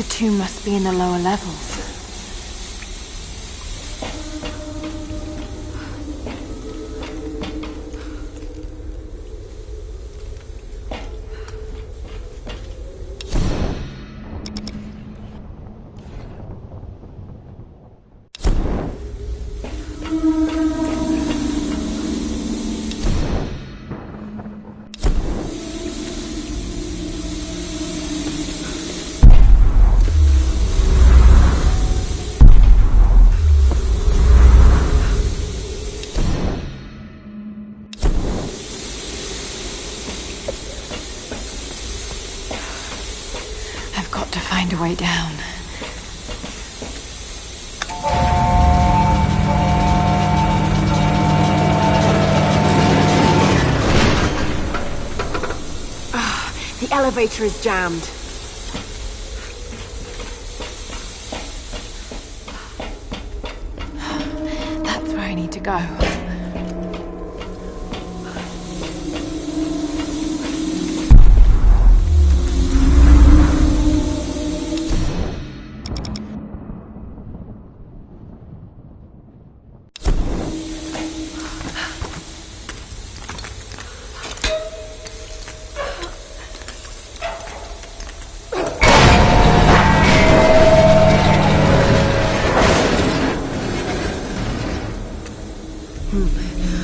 The tomb must be in the lower levels. Find a way down. The elevator is jammed. That's where I need to go.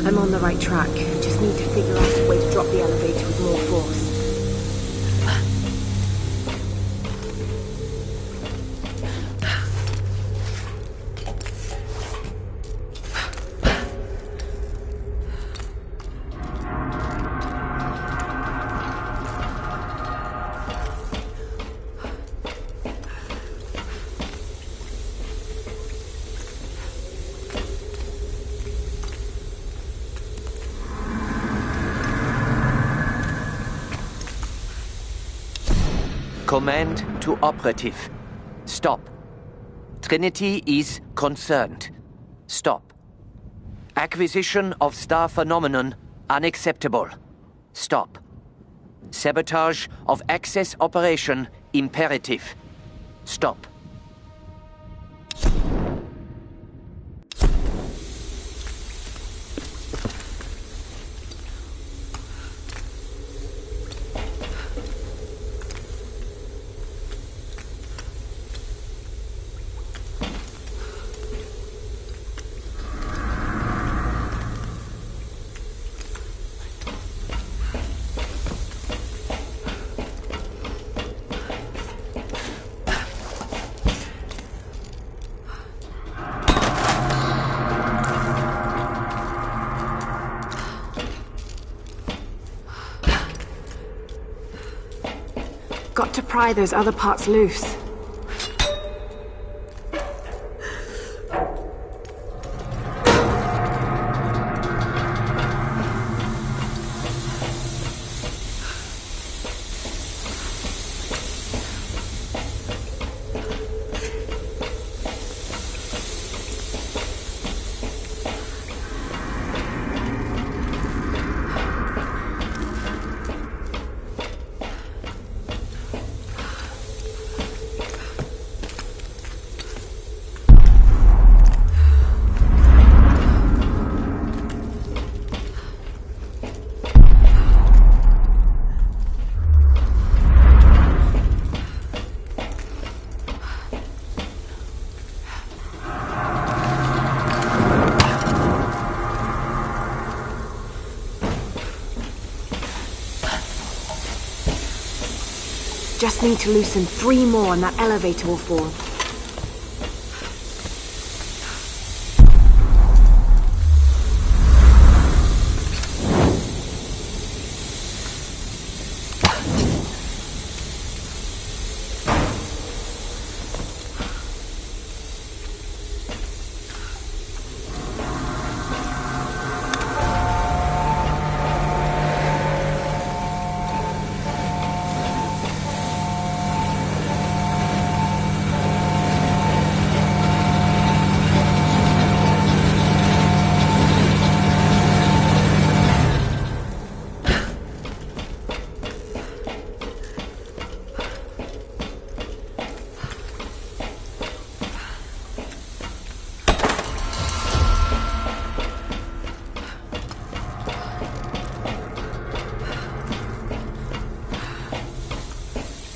I'm on the right track. Just need to figure out a way to drop the elevator with more force. Command to operative. Stop. Trinity is concerned. Stop. Acquisition of star phenomenon unacceptable. Stop. Sabotage of access operation imperative. Stop. Got to pry those other parts loose. Just need to loosen 3 more and that elevator will fall.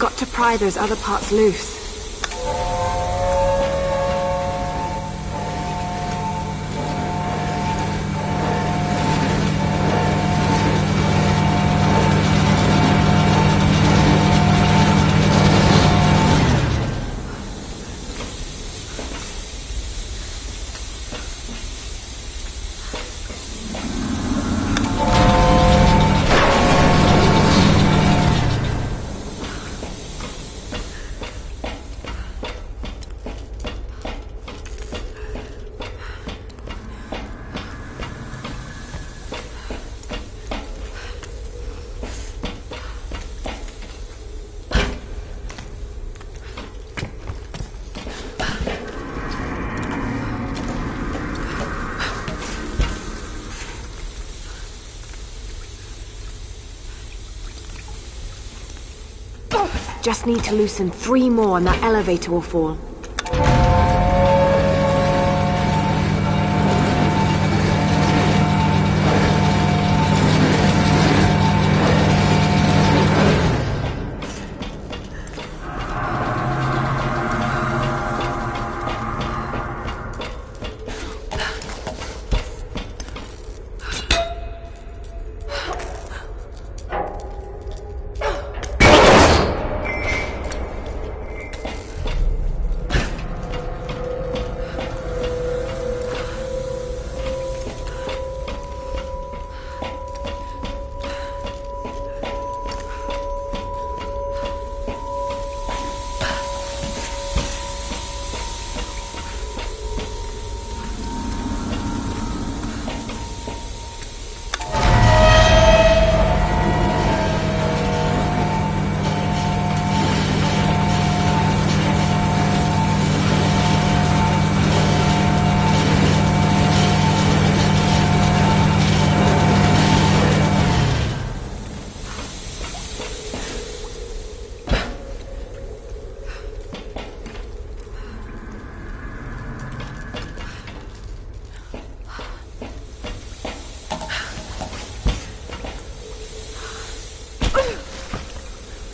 Got to pry those other parts loose. Just need to loosen 3 more and that elevator will fall.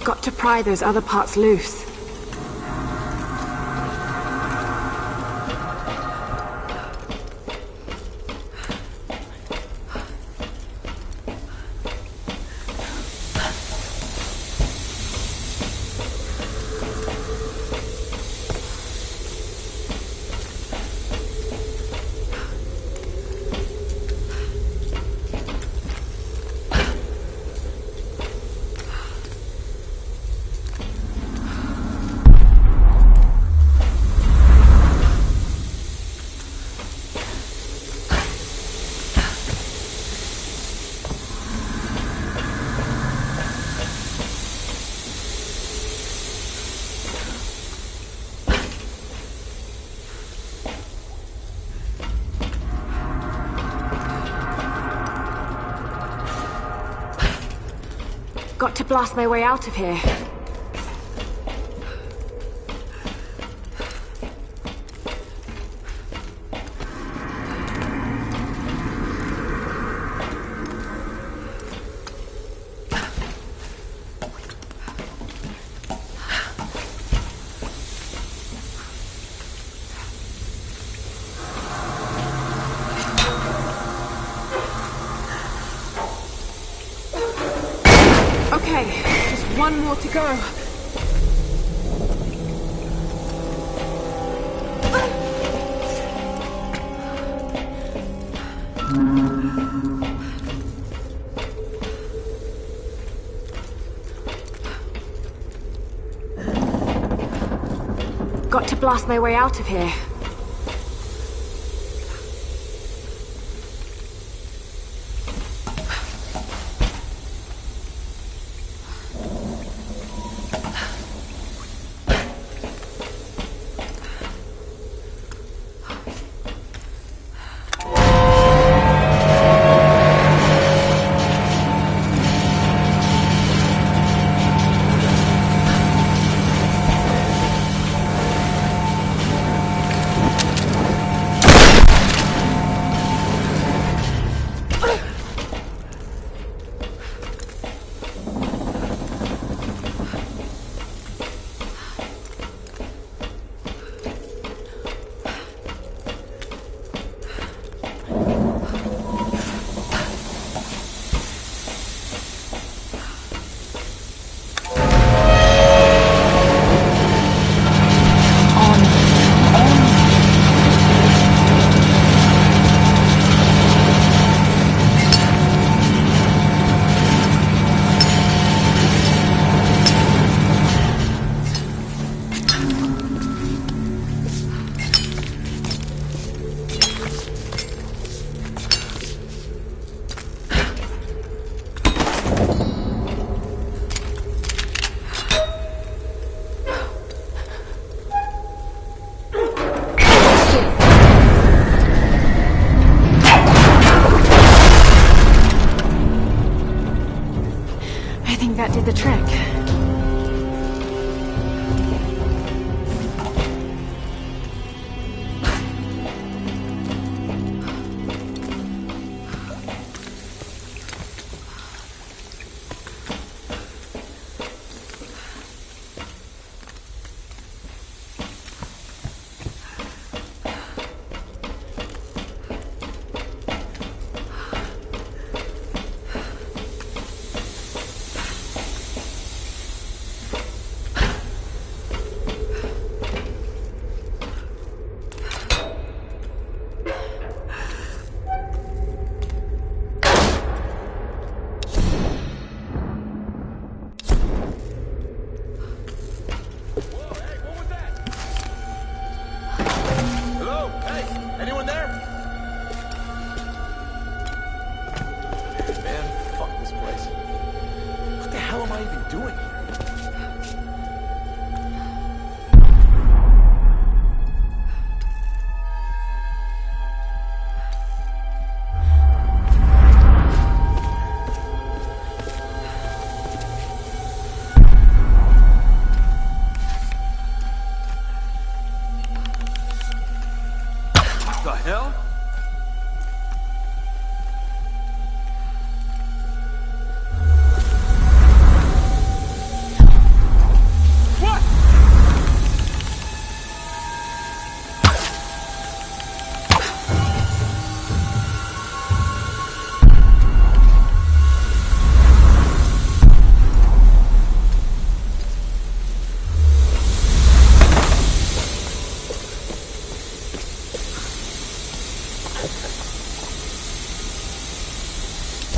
Got to pry those other parts loose. Got to blast my way out of here. Okay, just one more to go. Got to blast my way out of here. think that did the trick.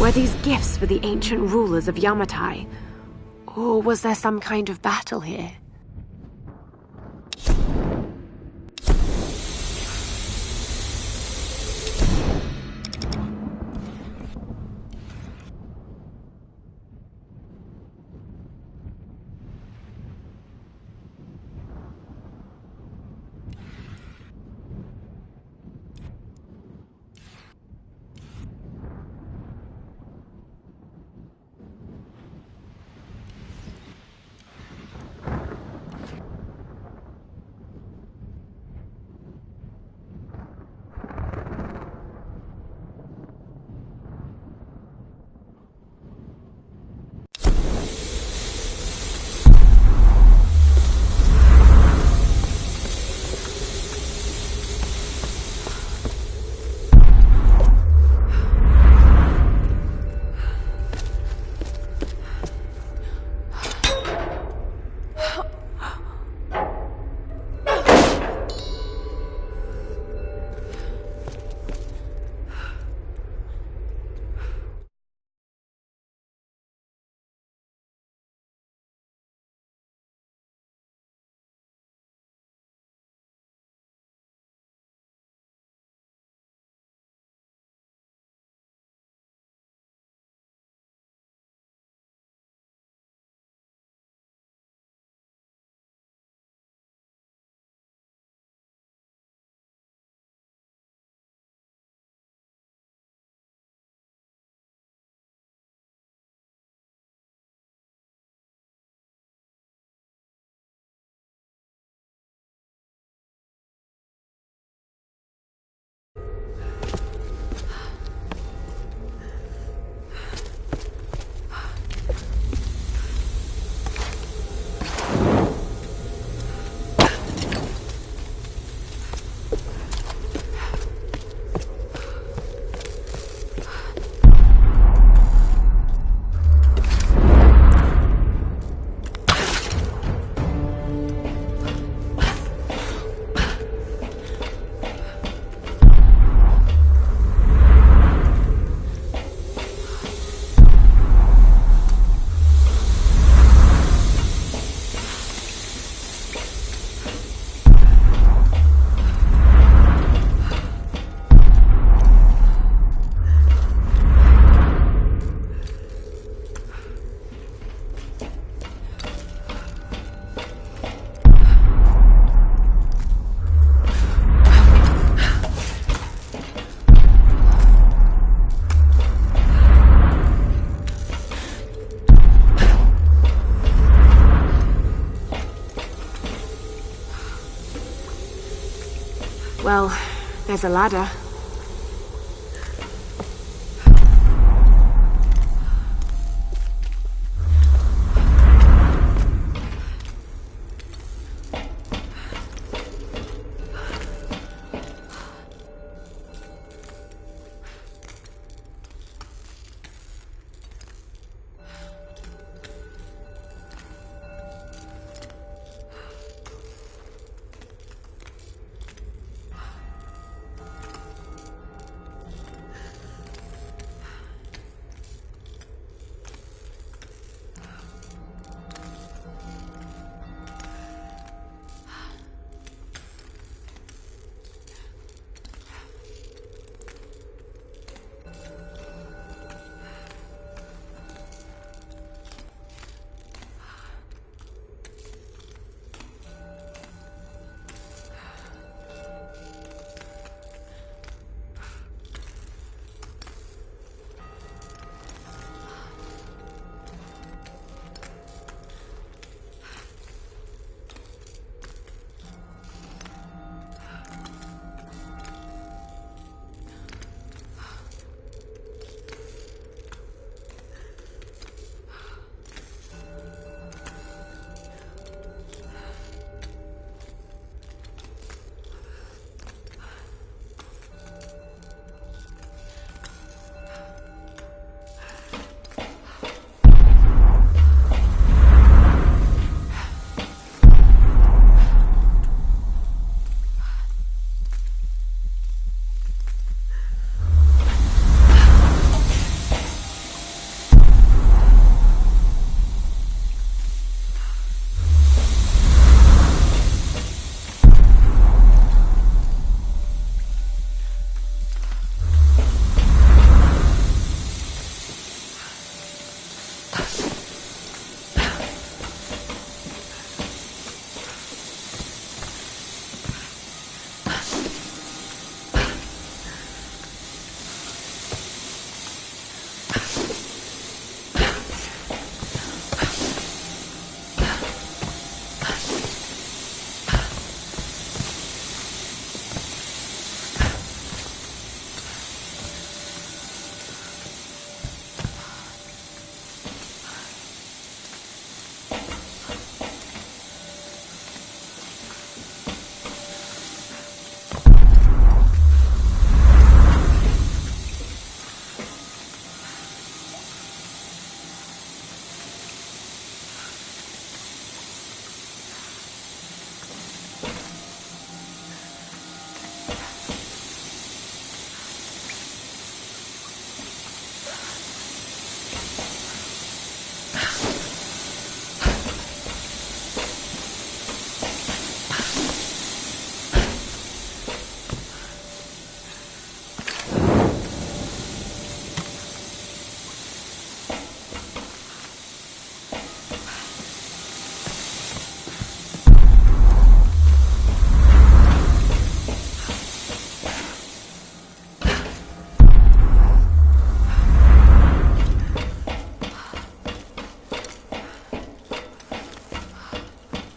Were these gifts for the ancient rulers of Yamatai? Or was there some kind of battle here? Well, there's a ladder.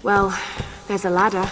Well, there's a ladder.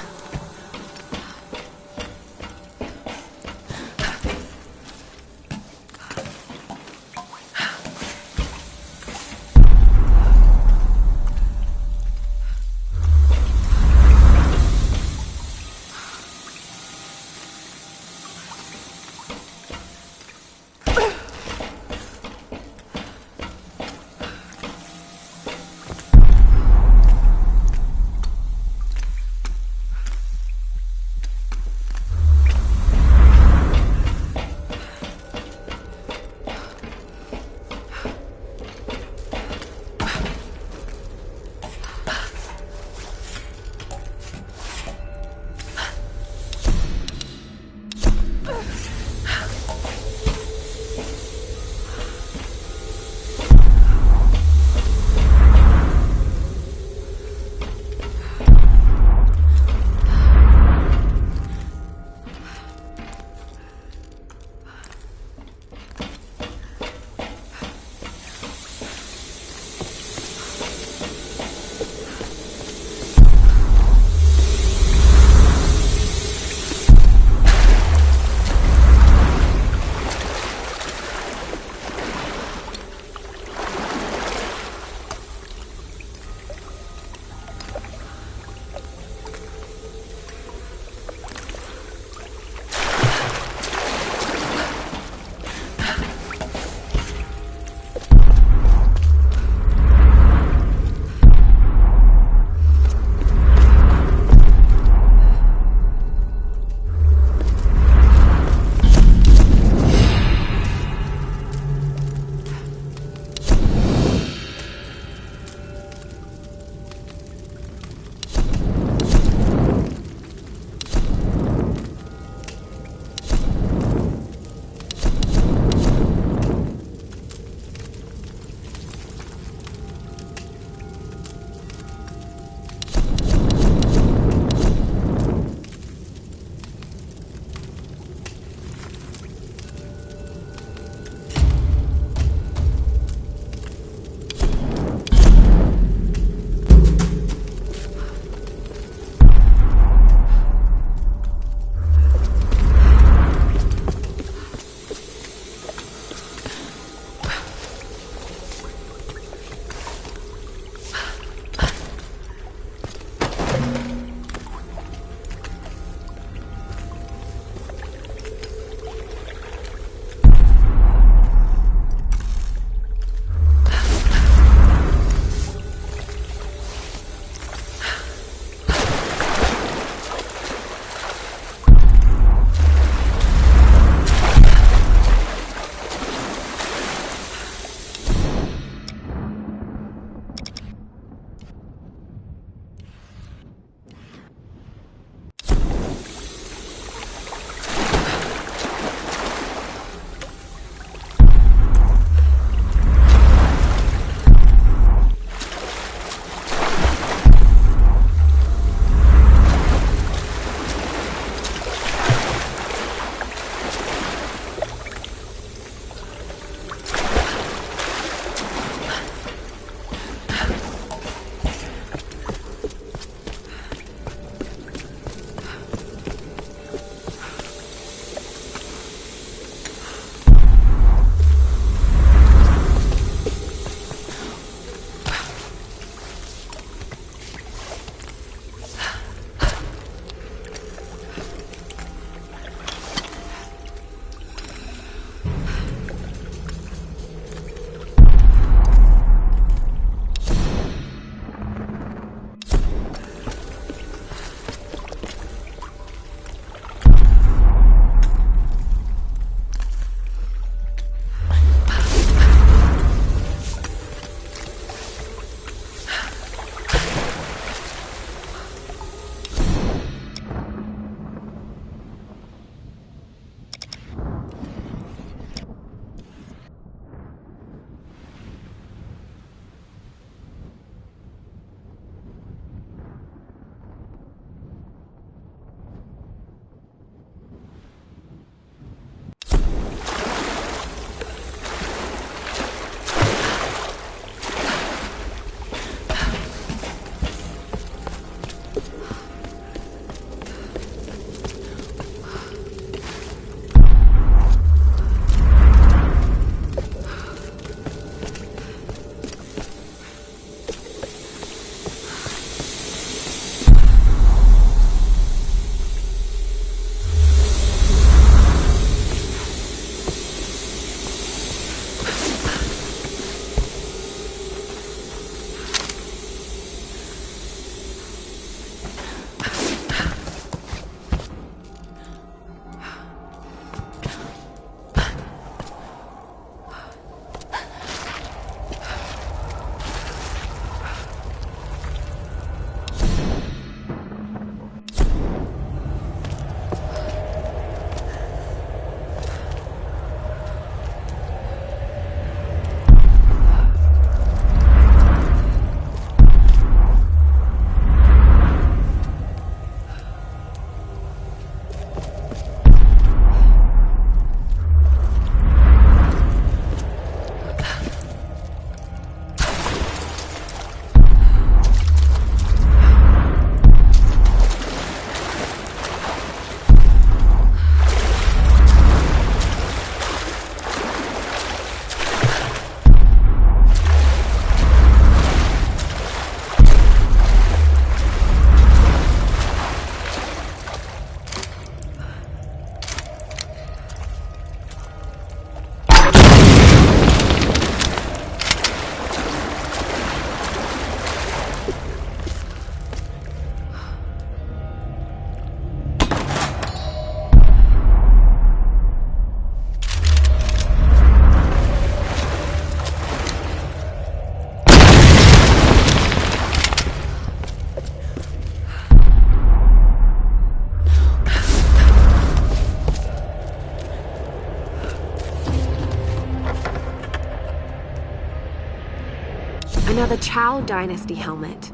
Another Chow Dynasty helmet.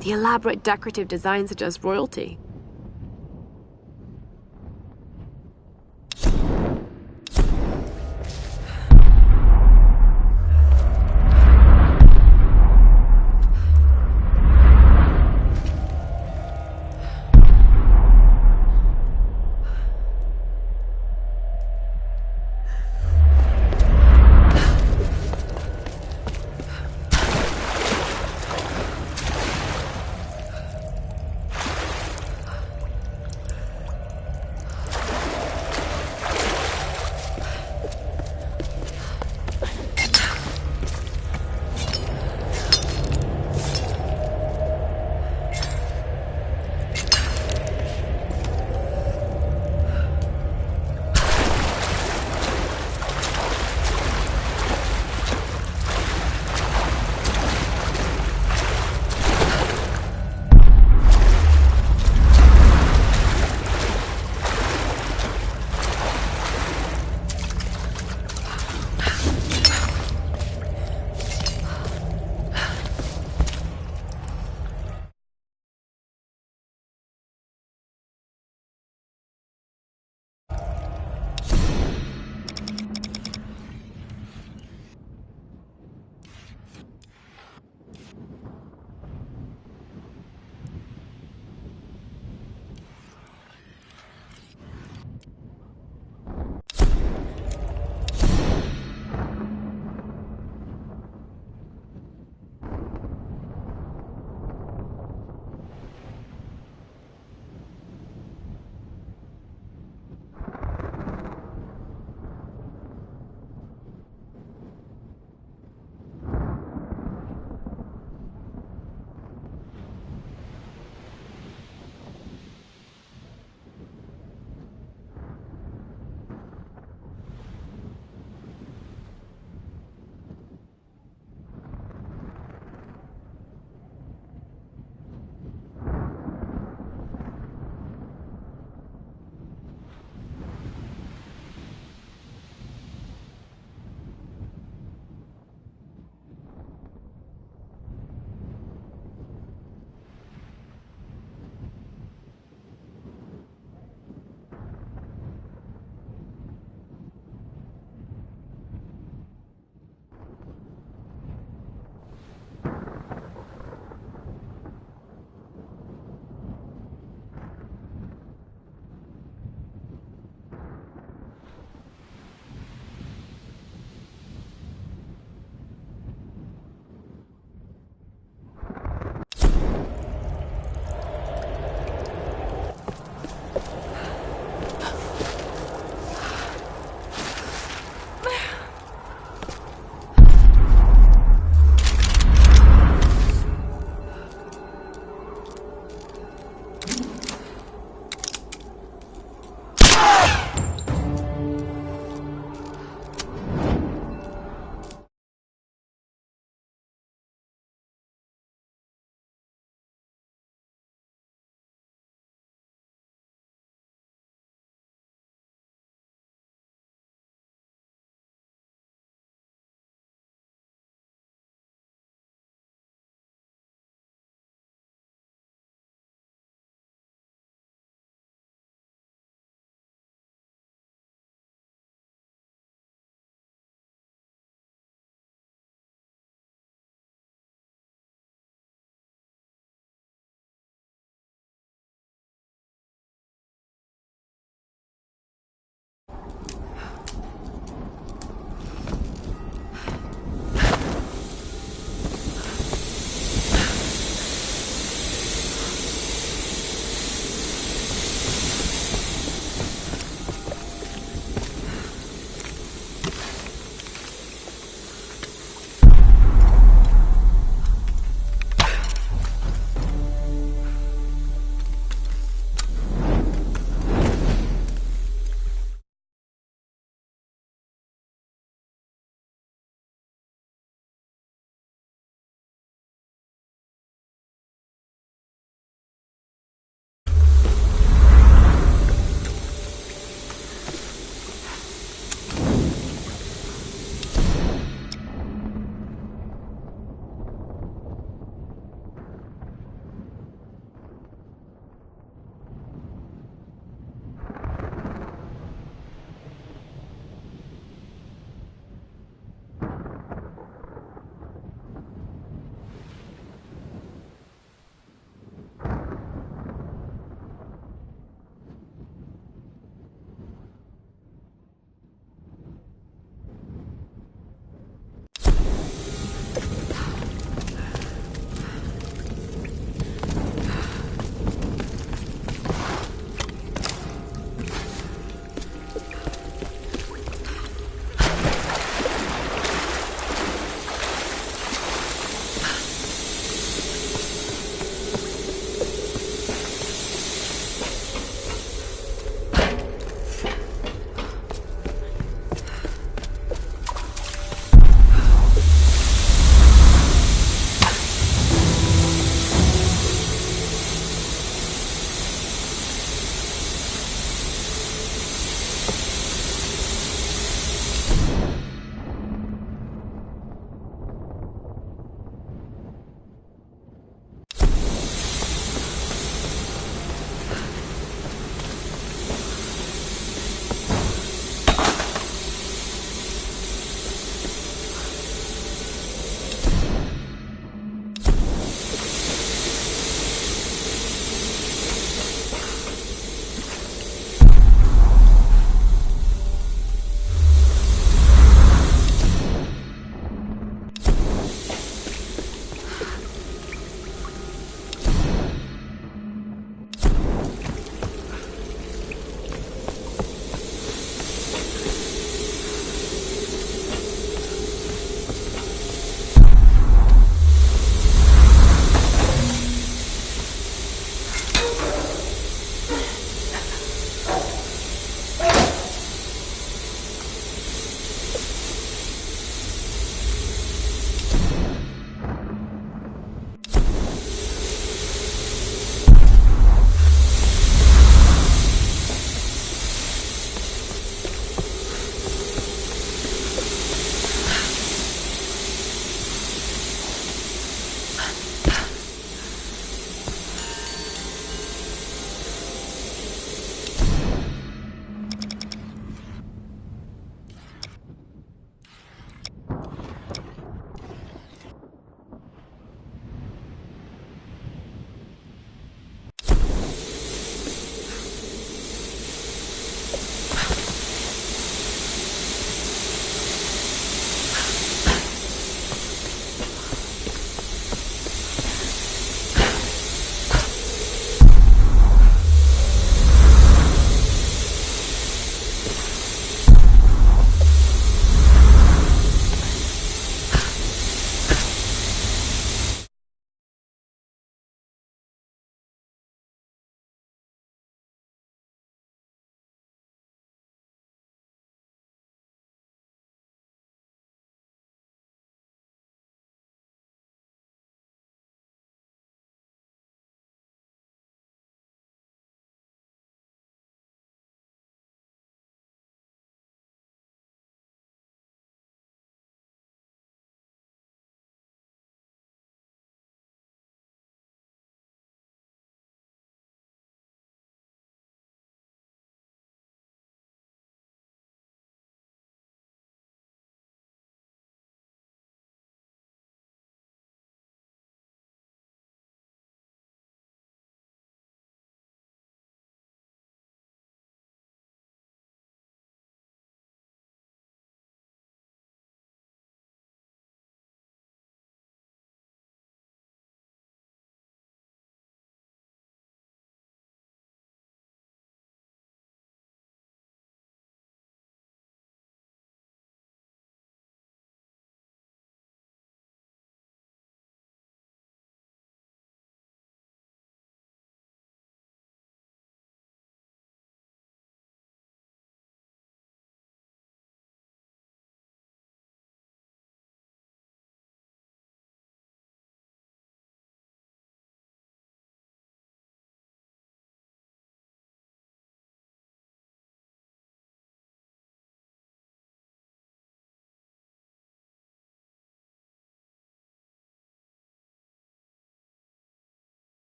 The elaborate decorative design suggests royalty.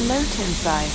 note inside.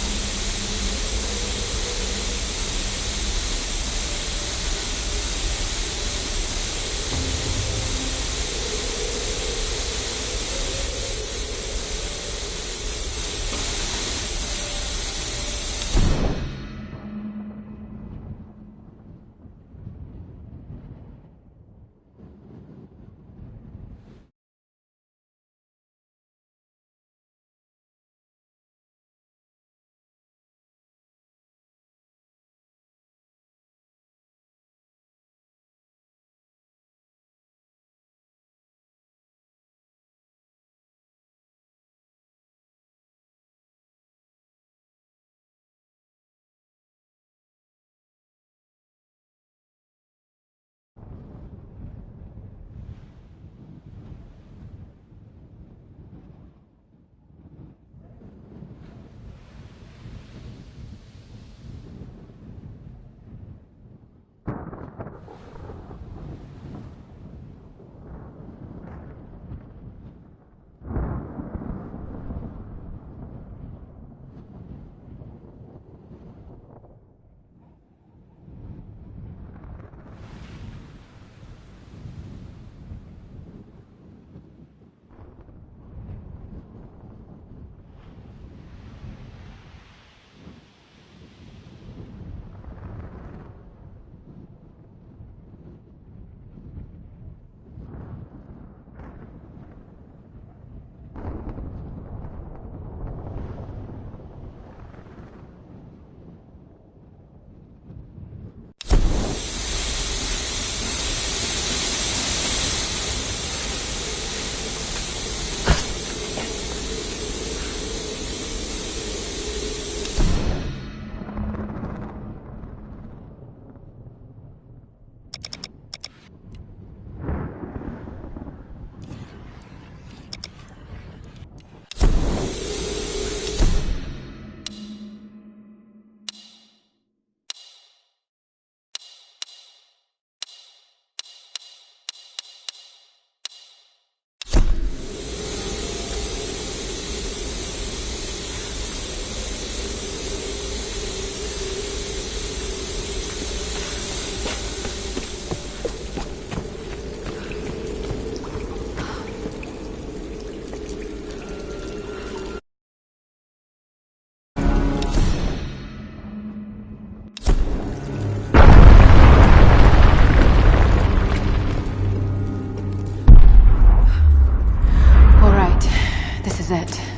It.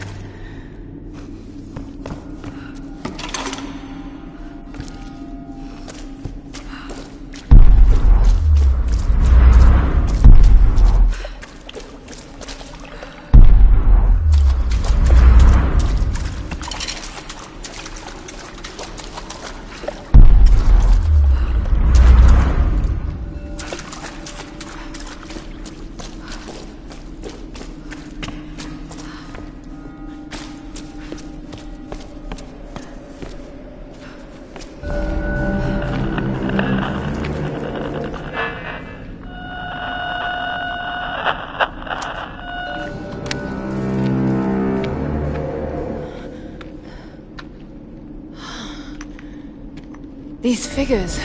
These figures...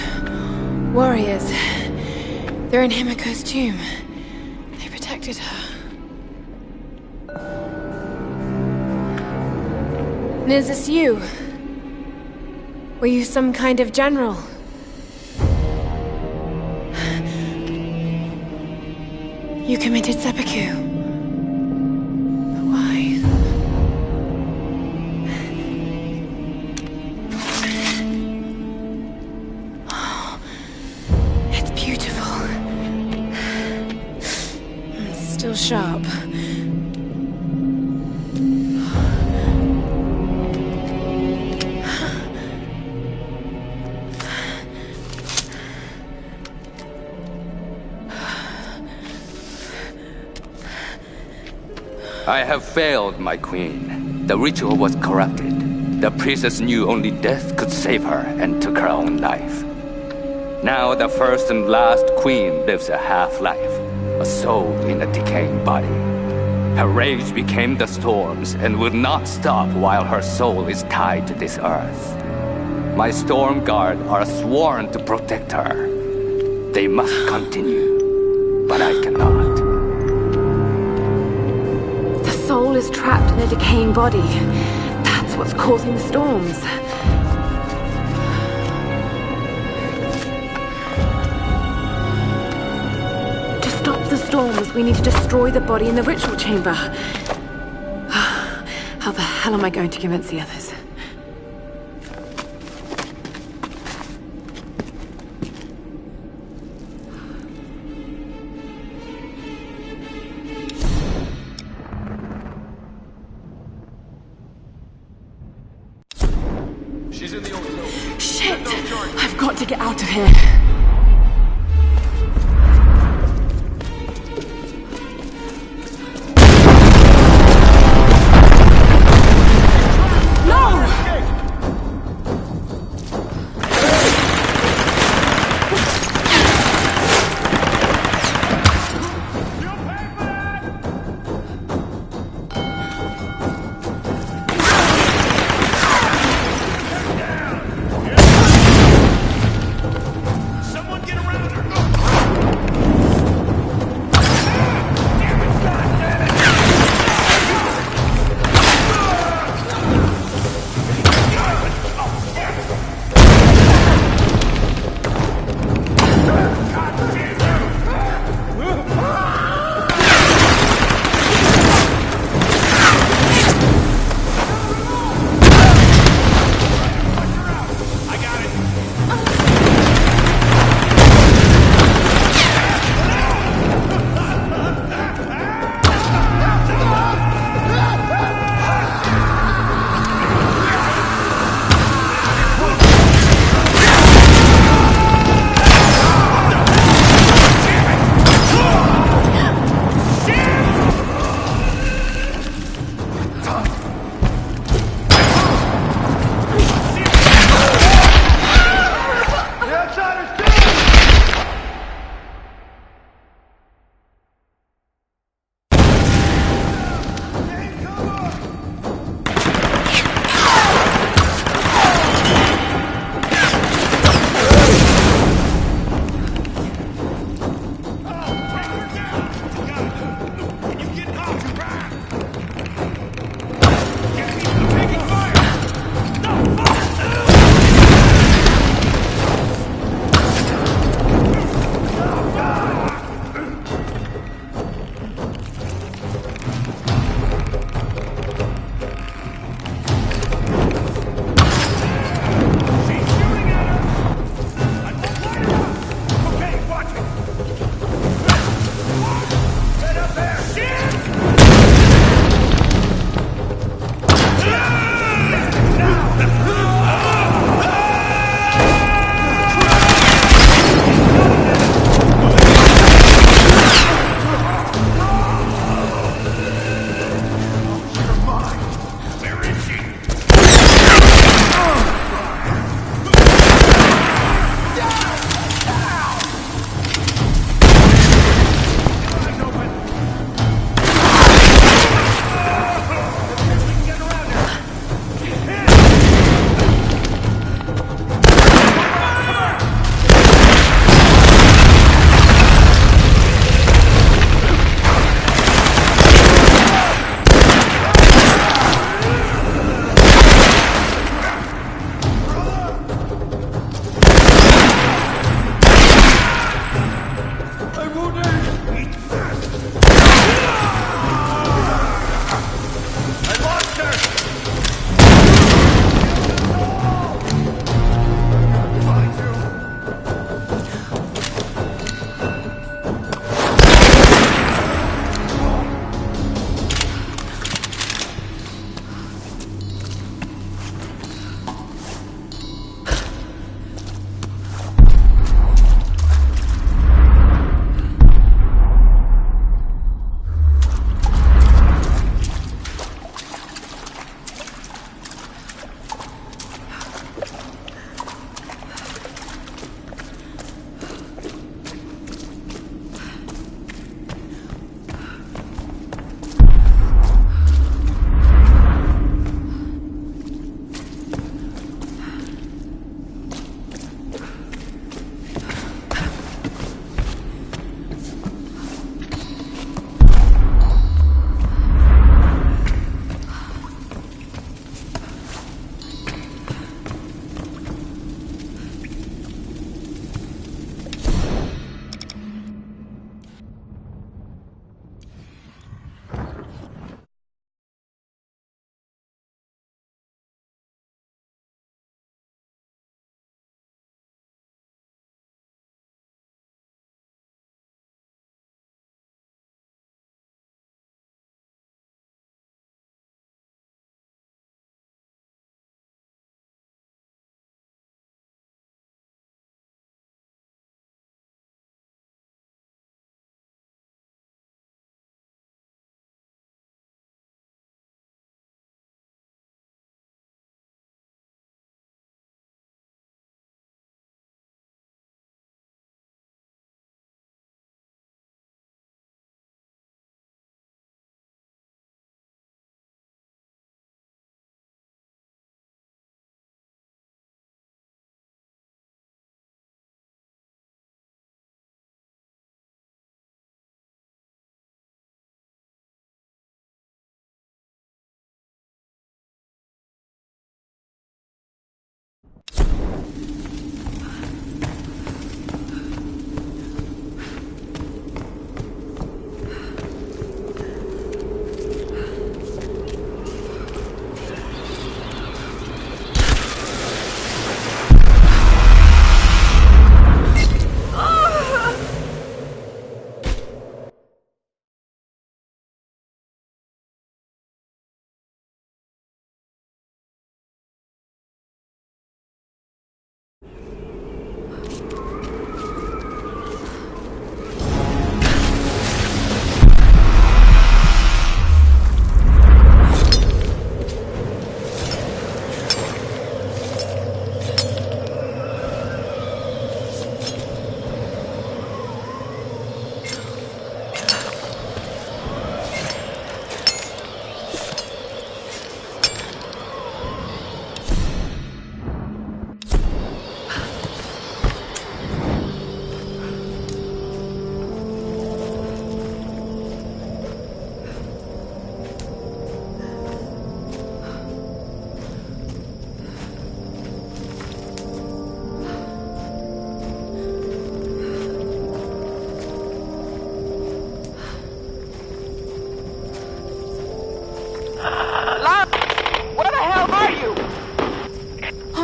warriors... they're in Himiko's tomb. They protected her. And is this you? Were you some kind of general? You committed seppuku. But why? Oh, it's beautiful. It's still sharp. I have failed, my queen. The ritual was corrupted. The priestess knew only death could save her and took her own life. Now the first and last queen lives a half-life, a soul in a decaying body. Her rage became the storms and will not stop while her soul is tied to this earth. My Storm Guard are sworn to protect her. They must continue, but I cannot. The soul is trapped in a decaying body. That's what's causing the storms. To stop the storms, we need to destroy the body in the ritual chamber. How the hell am I going to convince the others? She's in the hotel. Shit! I've got to get out of here.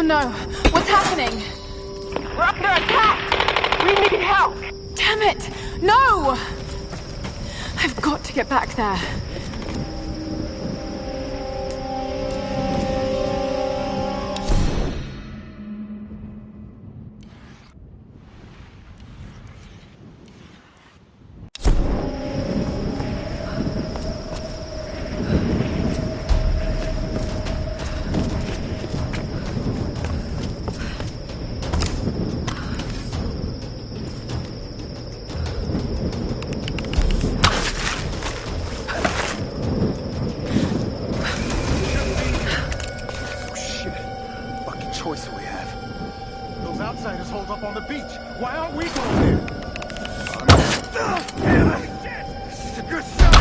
no. What's happening? We're under attack! We need help! Damn it! No! I've got to get back there. Choice we have. Those outsiders hold up on the beach. Why aren't we going there? Damn it! This is a good shot!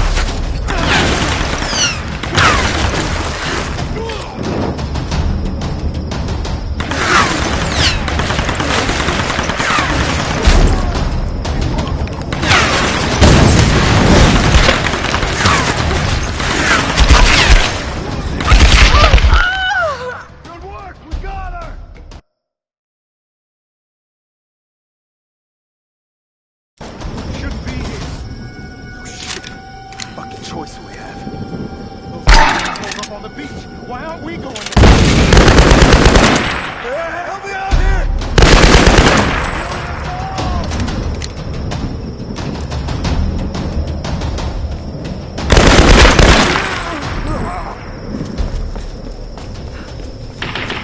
Choice we have. Those guys hold up on the beach. Why aren't we going there? Help me out here!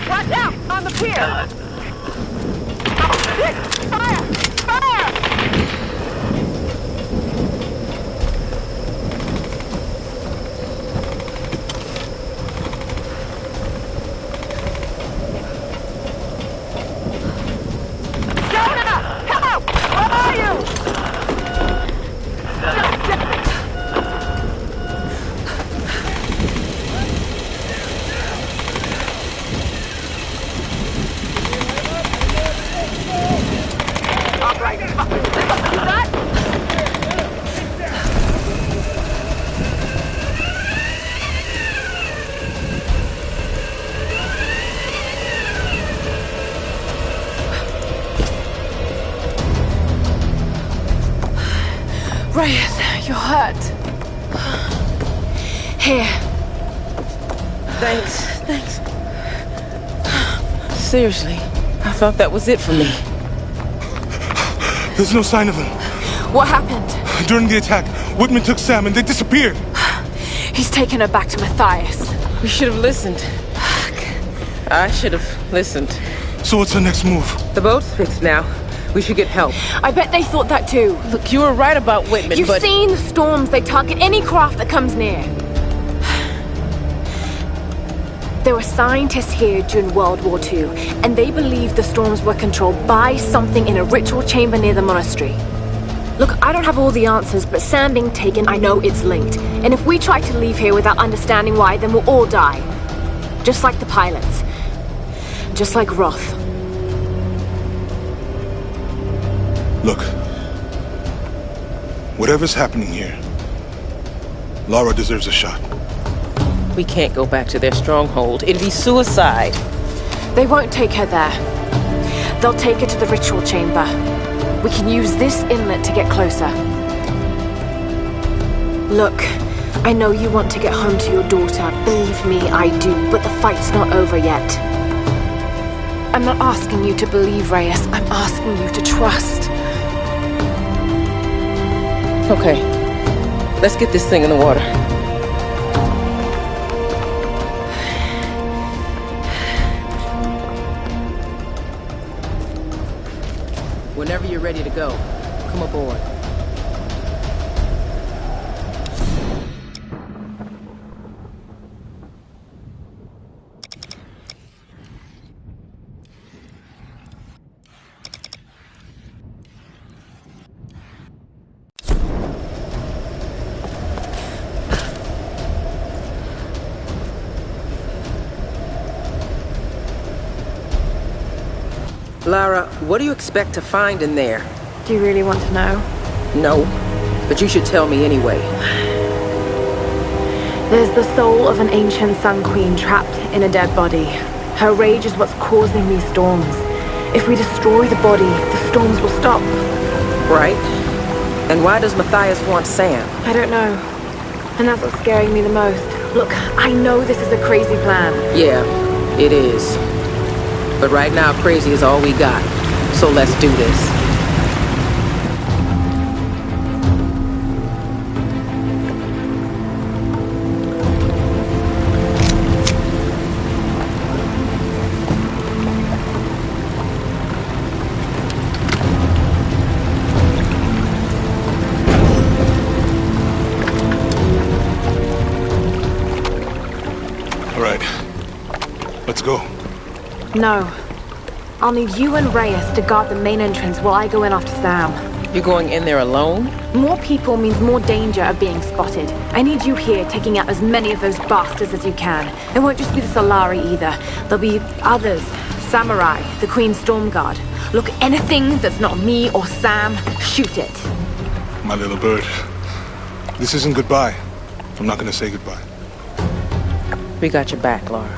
Watch out! On the pier! Fire! Fire! Reyes, you're hurt. Here. Thanks. Seriously, I thought that was it for me. There's no sign of them. What happened? During the attack, Whitman took Sam and they disappeared. He's taken her back to Matthias. We should have listened. I should have listened. So what's the next move? The boat's fixed now. We should get help. I bet they thought that too. Look, you were right about Whitman, You've but... seen the storms. They target any craft that comes near. There were scientists here during World War II, and they believed the storms were controlled by something in a ritual chamber near the monastery. Look, I don't have all the answers, but Sam being taken, I know it's linked. And if we try to leave here without understanding why, then we'll all die. Just like the pilots. Just like Roth. Look. Whatever's happening here, Lara deserves a shot. We can't go back to their stronghold. It'd be suicide. They won't take her there. They'll take her to the ritual chamber. We can use this inlet to get closer. Look, I know you want to get home to your daughter. Believe me, I do. But the fight's not over yet. I'm not asking you to believe, Reyes. I'm asking you to trust. Okay. Let's get this thing in the water. Whenever you're ready to go, come aboard. Lara, what do you expect to find in there? Do you really want to know? No, but you should tell me anyway. There's the soul of an ancient Sun Queen trapped in a dead body. Her rage is what's causing these storms. If we destroy the body, the storms will stop. Right? And why does Matthias want Sam? I don't know. And that's what's scaring me the most. Look, I know this is a crazy plan. Yeah, it is. But right now, crazy is all we got. So let's do this. Let's go. No. I'll need you and Reyes to guard the main entrance while I go in after Sam. You're going in there alone? More people means more danger of being spotted. I need you here taking out as many of those bastards as you can. It won't just be the Solari either. There'll be others. Samurai, the Queen's Storm Guard. Look, anything that's not me or Sam, shoot it. My little bird. This isn't goodbye. I'm not gonna say goodbye. We got your back, Lara.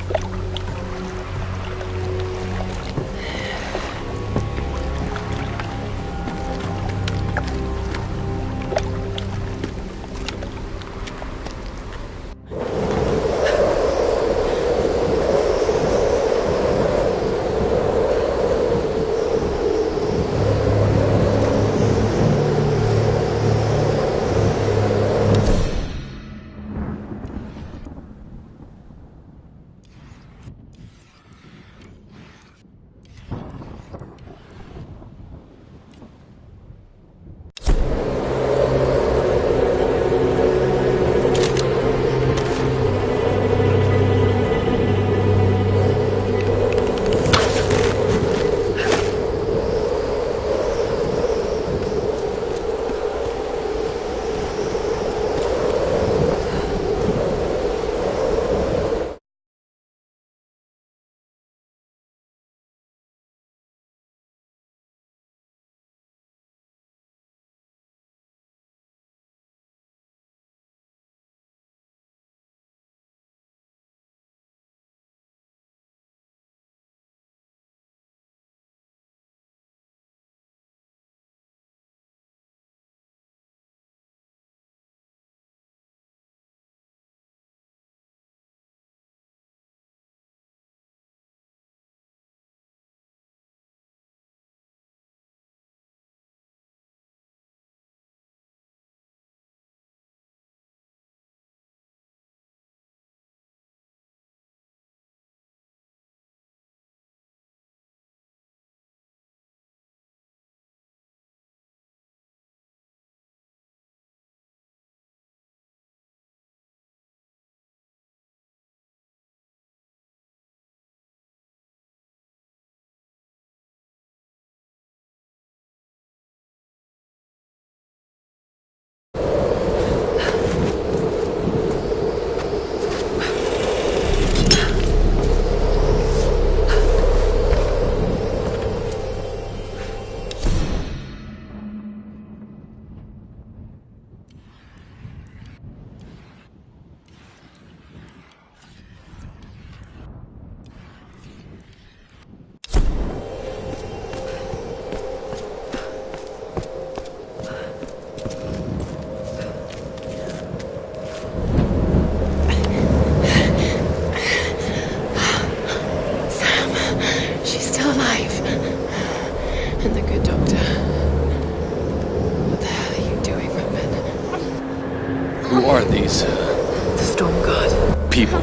The Storm Guard. People.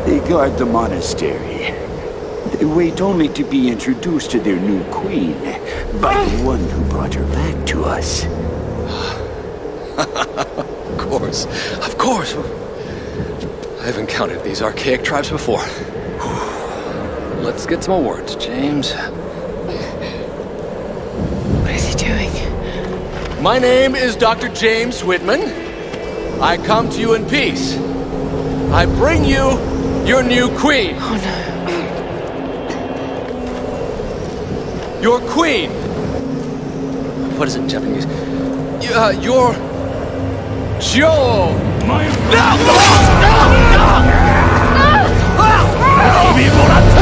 They guard the monastery. They wait only to be introduced to their new queen by the one who brought her back to us. Of course. Of course. I've encountered these archaic tribes before. Let's get some more words, James. What is he doing? My name is Dr. James Whitman. I come to you in peace. I bring you your new queen. Oh no. Your queen. What is it in Japanese? Your... Joe! No! No! No! No!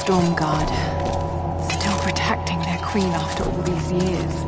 Storm Guard. Still protecting their queen after all these years.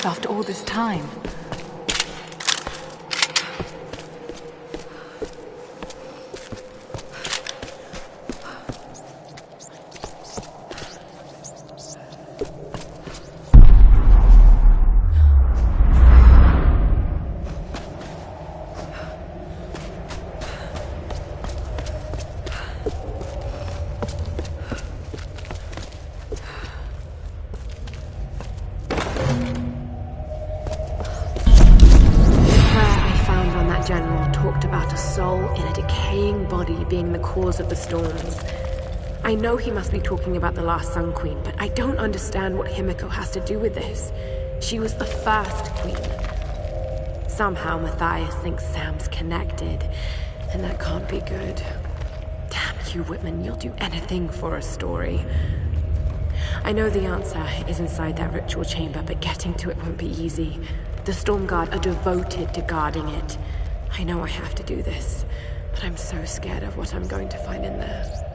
after all this time? Of the storms. I know he must be talking about the last Sun Queen, but I don't understand what Himiko has to do with this. She was the first queen. Somehow Matthias thinks Sam's connected, and that can't be good. Damn you, Whitman, you'll do anything for a story. I know the answer is inside that ritual chamber, but getting to it won't be easy. The Stormguard are devoted to guarding it. I know I have to do this. But I'm so scared of what I'm going to find in there.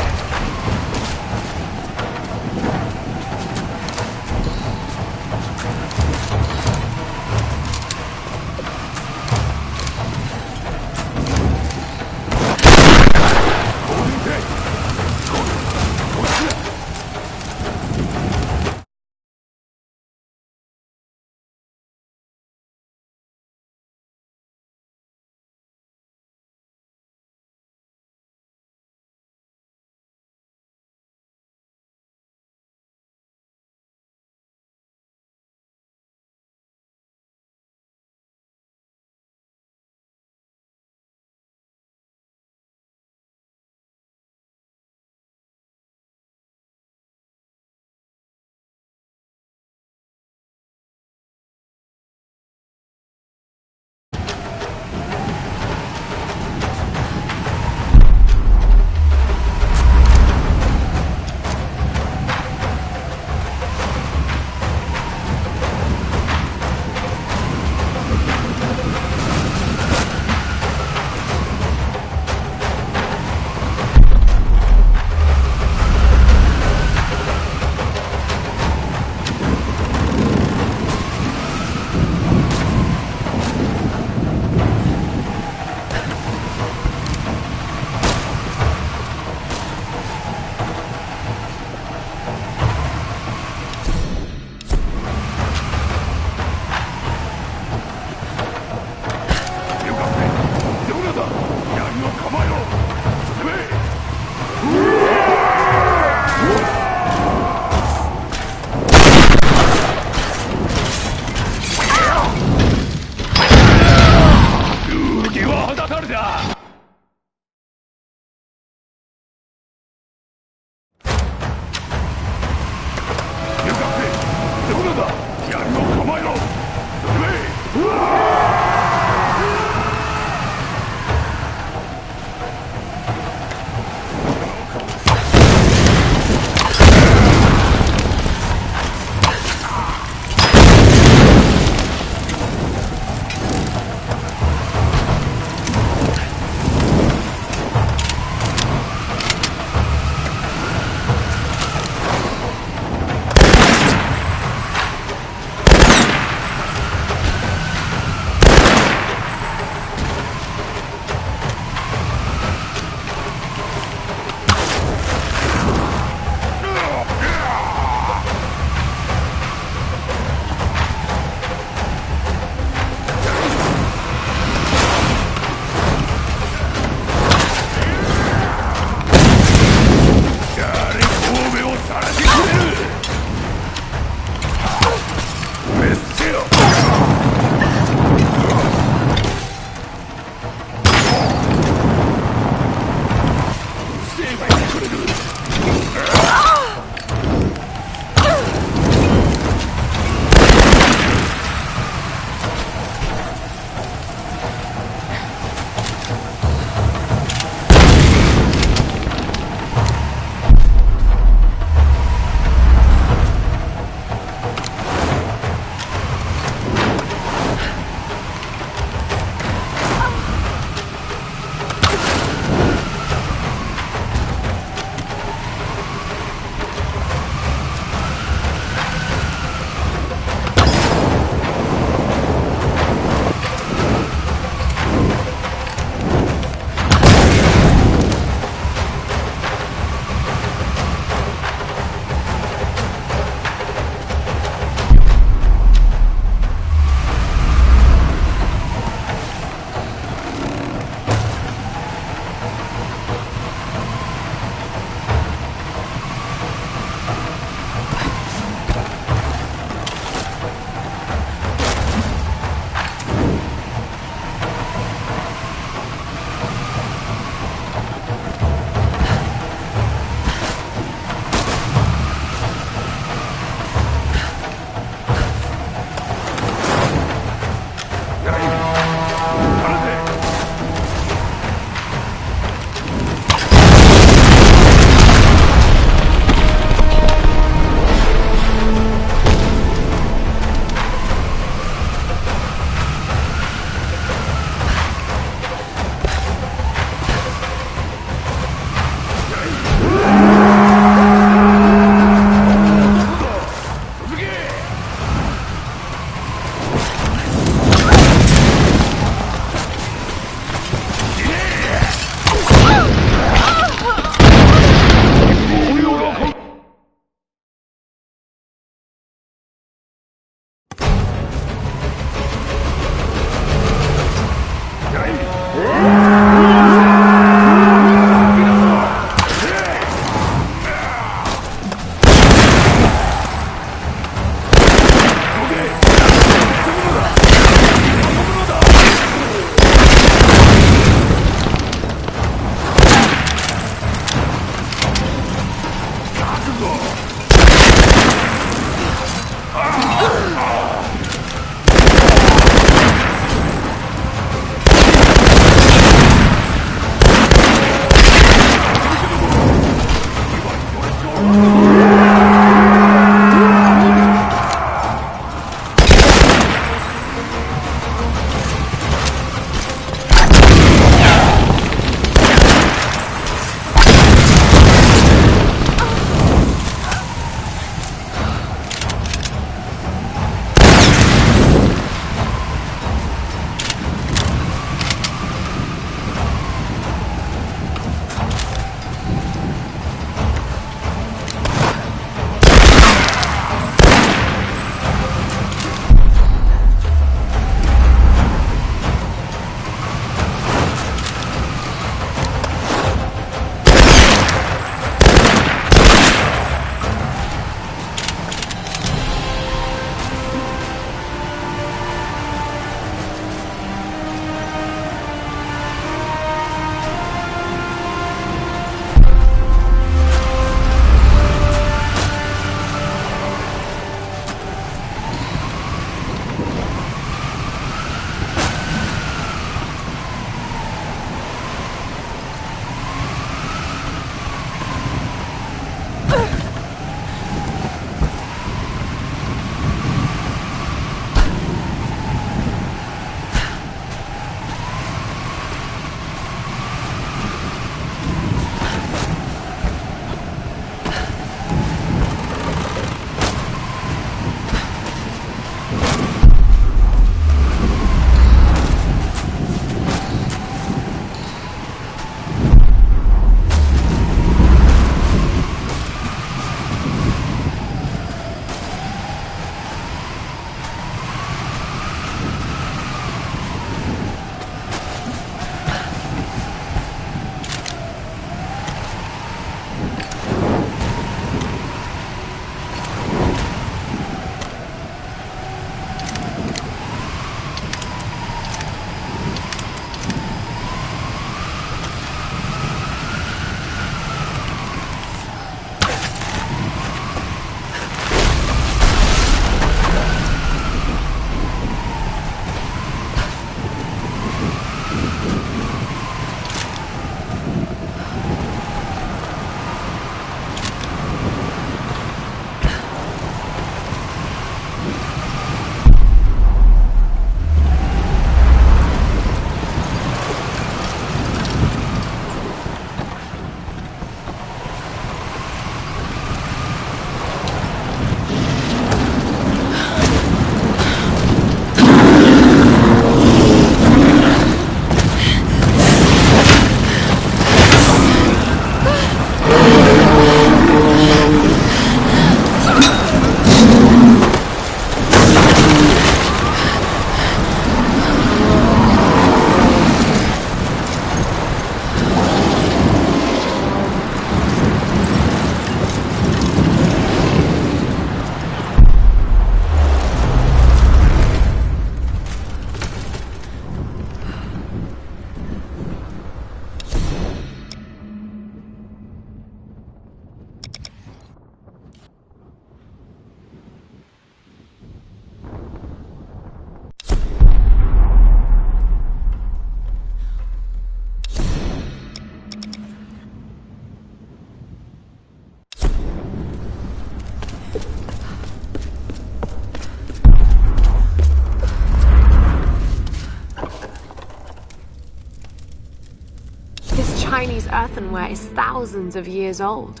Chinese earthenware is thousands of years old.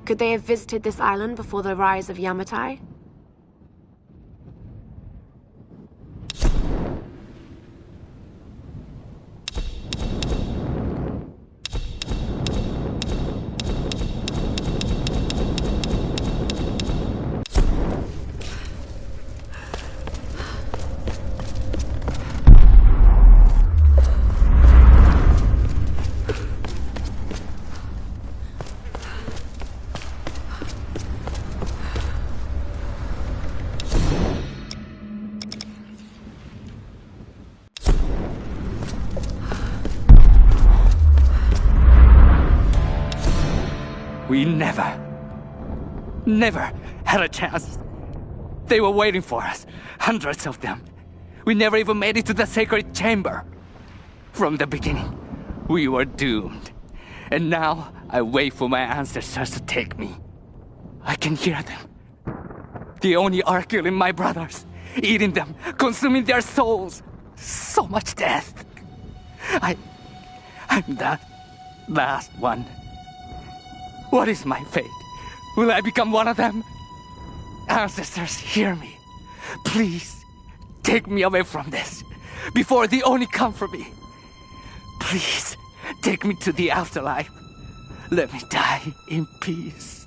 Could they have visited this island before the rise of Yamatai? We never had a chance. They were waiting for us, hundreds of them. We never even made it to the sacred chamber. From the beginning, we were doomed. And now, I wait for my ancestors to take me. I can hear them. The Oni are killing my brothers, eating them, consuming their souls. So much death. I'm the last one. What is my fate? Will I become one of them? Ancestors, hear me. Please, take me away from this, before the Oni come for me. Please, take me to the afterlife. Let me die in peace.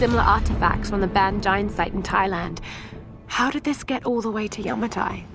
similar artifacts from the Ban Giant site in Thailand. How did this get all the way to Yamatai?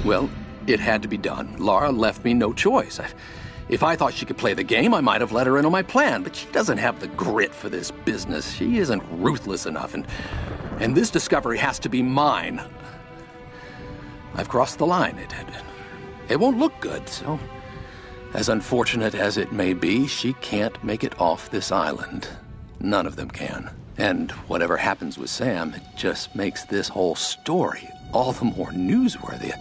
Well, it had to be done. Lara left me no choice. If I thought she could play the game, I might have let her in on my plan, but she doesn't have the grit for this business. She isn't ruthless enough, and this discovery has to be mine. I've crossed the line. It won't look good, so as unfortunate as it may be, she can't make it off this island. None of them can. And whatever happens with Sam, it just makes this whole story all the more newsworthy.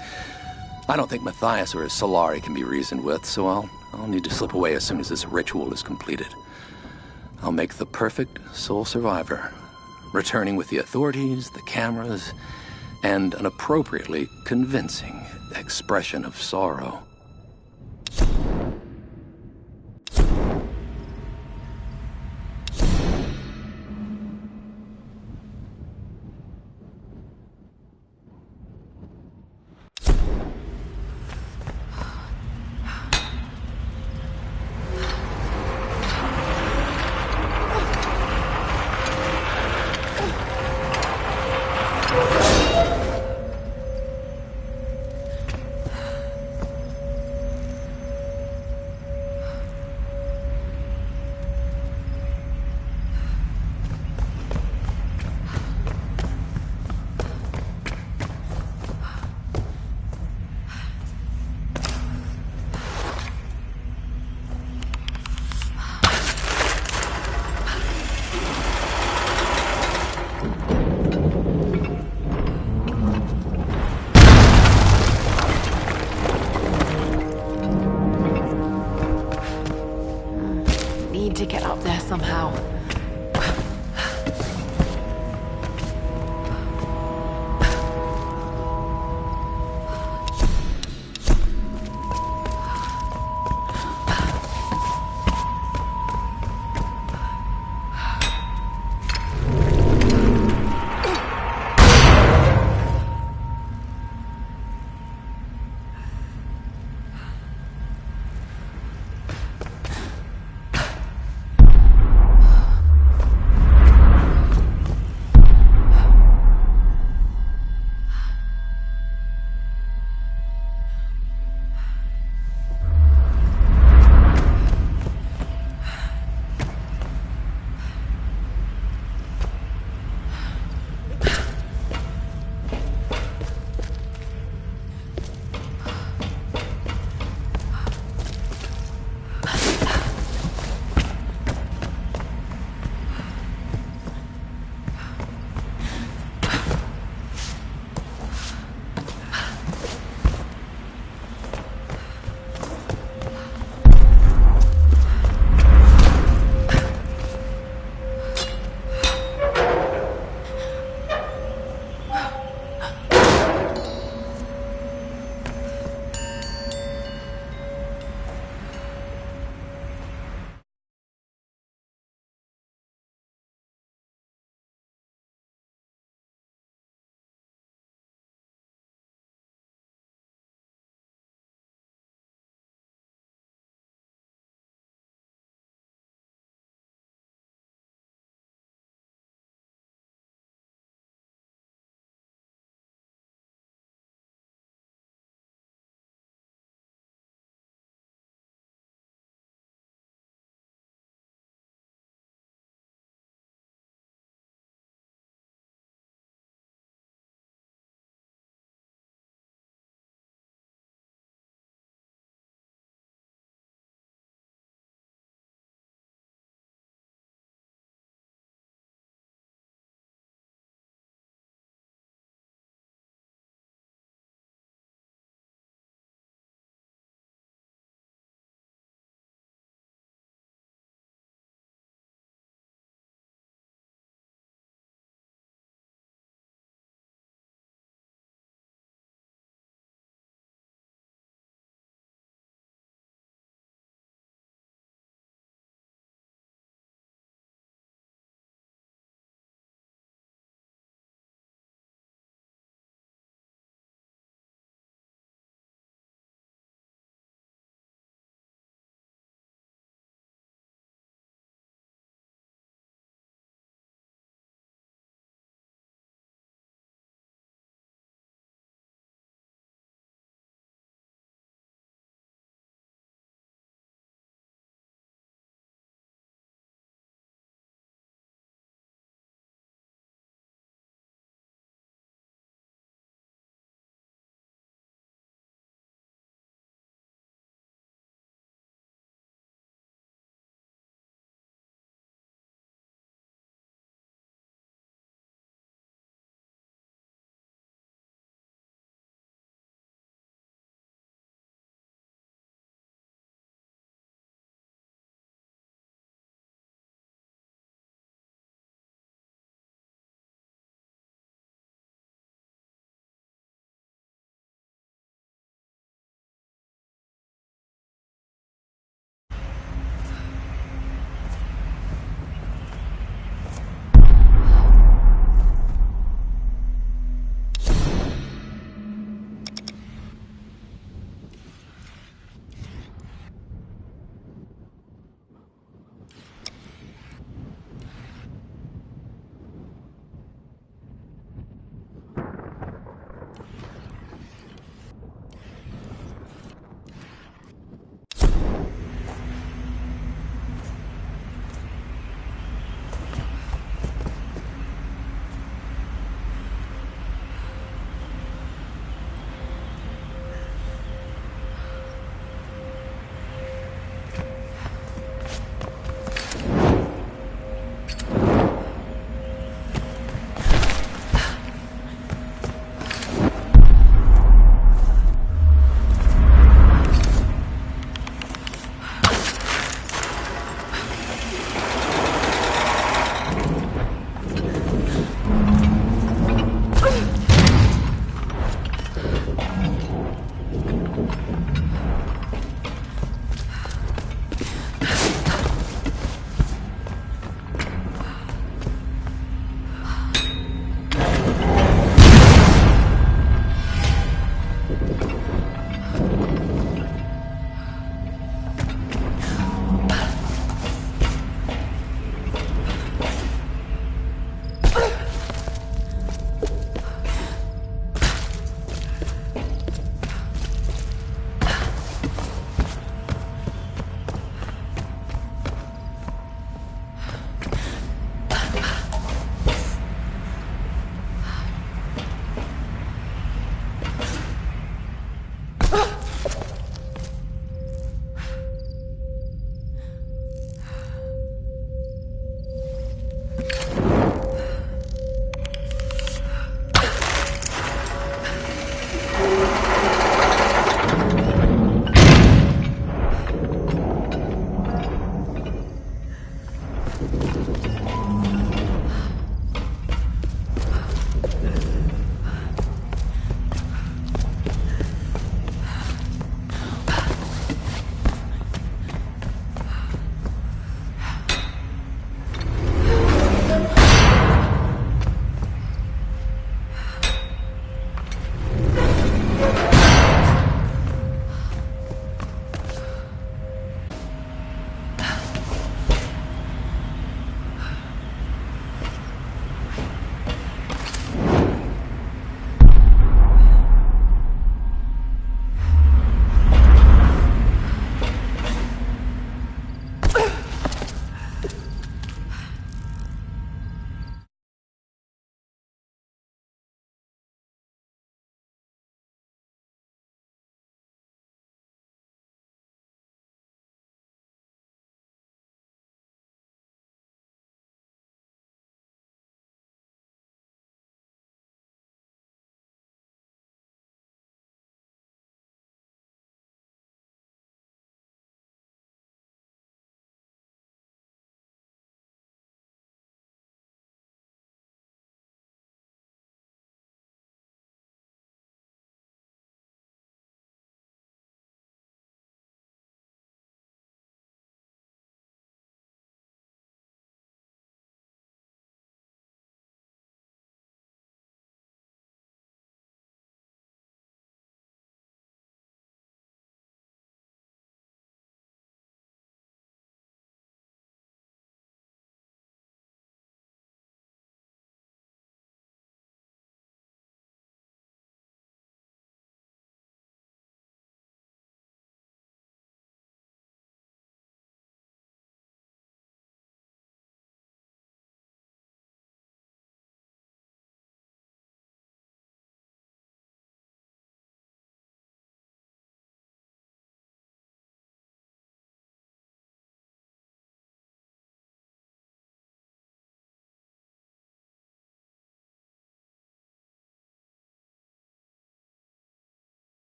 I don't think Matthias or his Solari can be reasoned with, so I'll need to slip away as soon as this ritual is completed. I'll make the perfect sole survivor, returning with the authorities, the cameras, and an appropriately convincing expression of sorrow. To get up there somehow.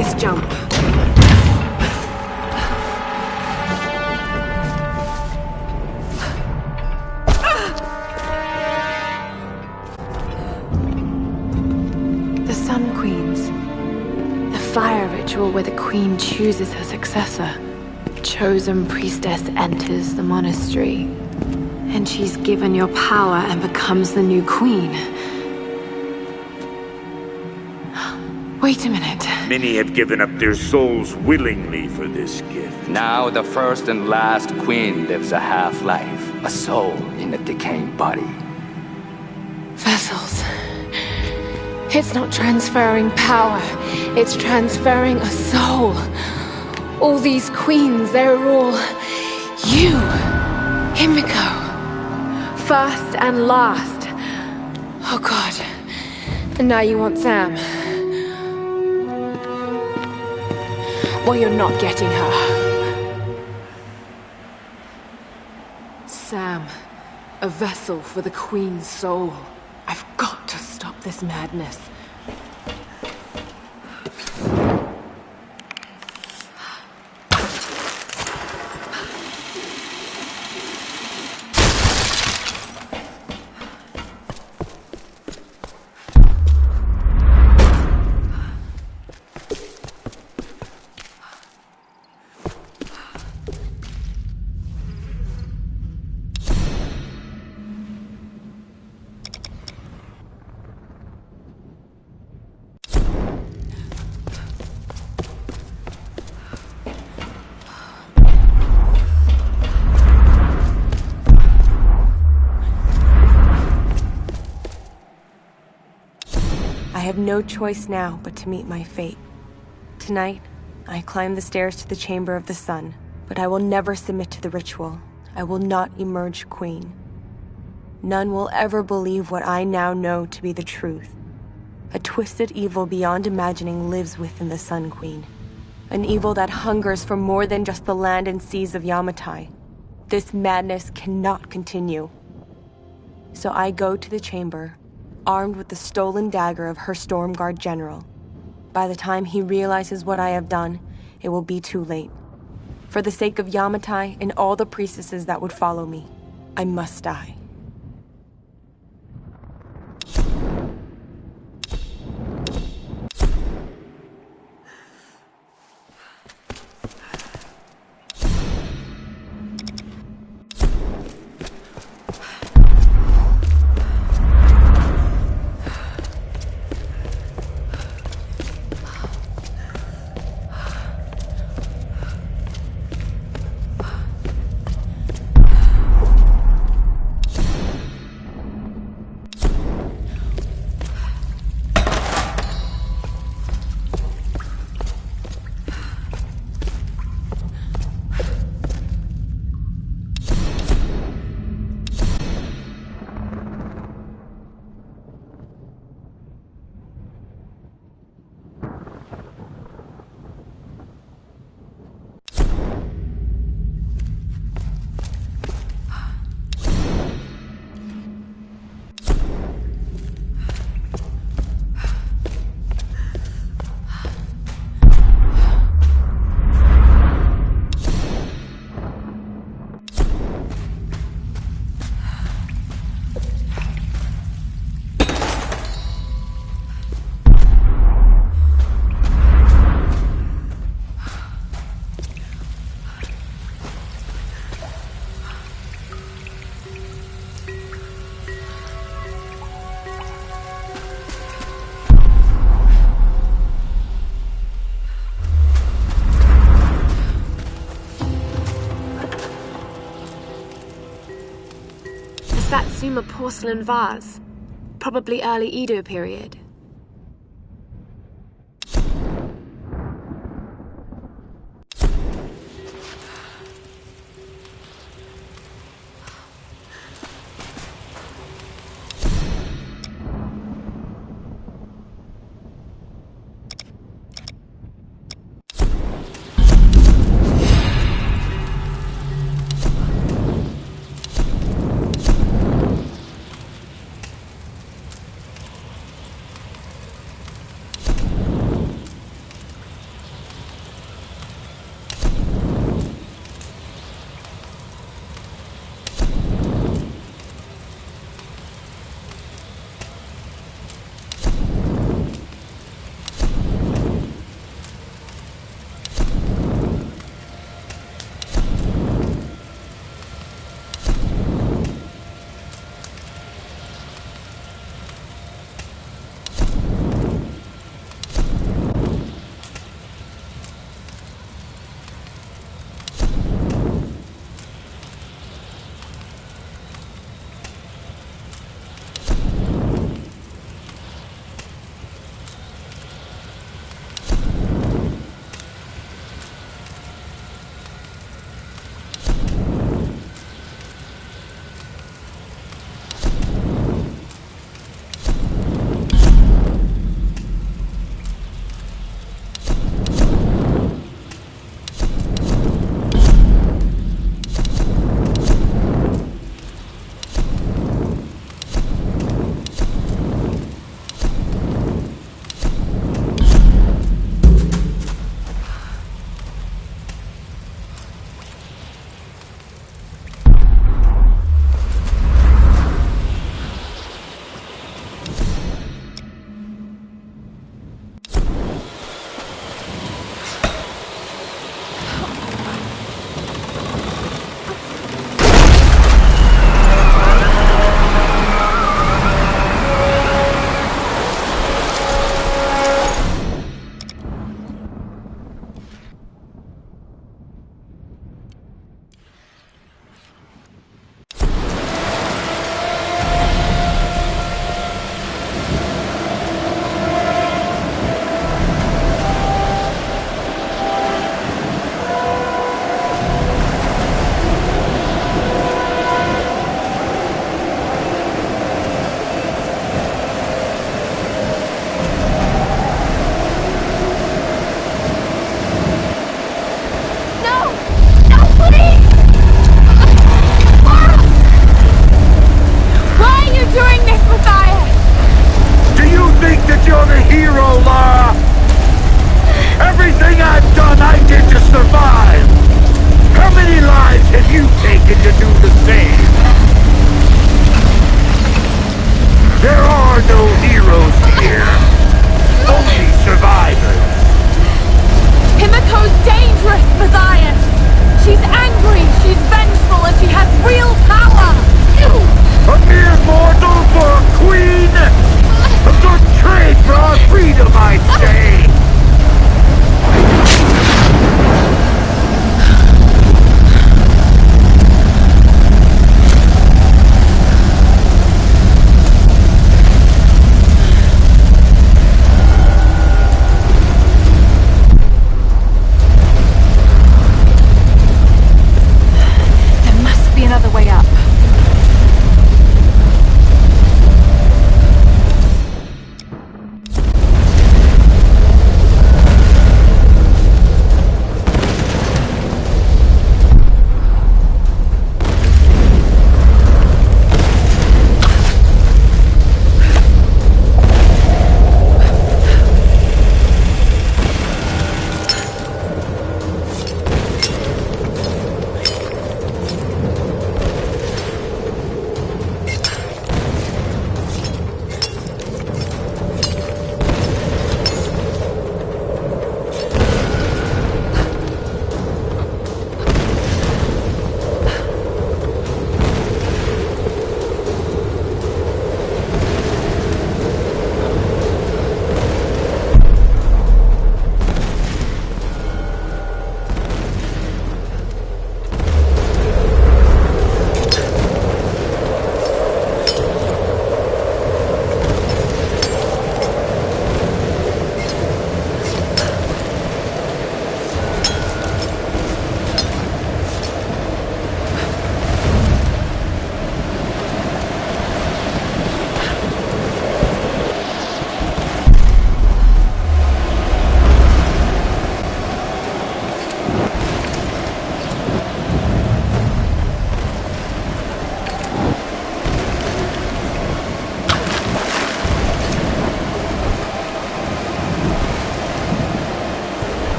this jump. The Sun Queens. The fire ritual where the queen chooses her successor. Chosen priestess enters the monastery. And she's given your power and becomes the new queen. Wait a minute. Many have given up their souls willingly for this gift. Now the first and last queen lives a half-life, a soul in a decaying body. Vessels. It's not transferring power. It's transferring a soul. All these queens, they're all... you. Himiko. First and last. Oh God. And now you want Sam. Well, you're not getting her. Sam, a vessel for the Queen's soul. I've got to stop this madness. I have no choice now but to meet my fate. Tonight, I climb the stairs to the Chamber of the Sun, but I will never submit to the ritual. I will not emerge queen. None will ever believe what I now know to be the truth. A twisted evil beyond imagining lives within the Sun Queen. An evil that hungers for more than just the land and seas of Yamatai. This madness cannot continue. So I go to the chamber, armed with the stolen dagger of her Stormguard general. By the time he realizes what I have done, it will be too late. For the sake of Yamatai and all the priestesses that would follow me, I must die. Satsuma porcelain vase, probably early Edo period.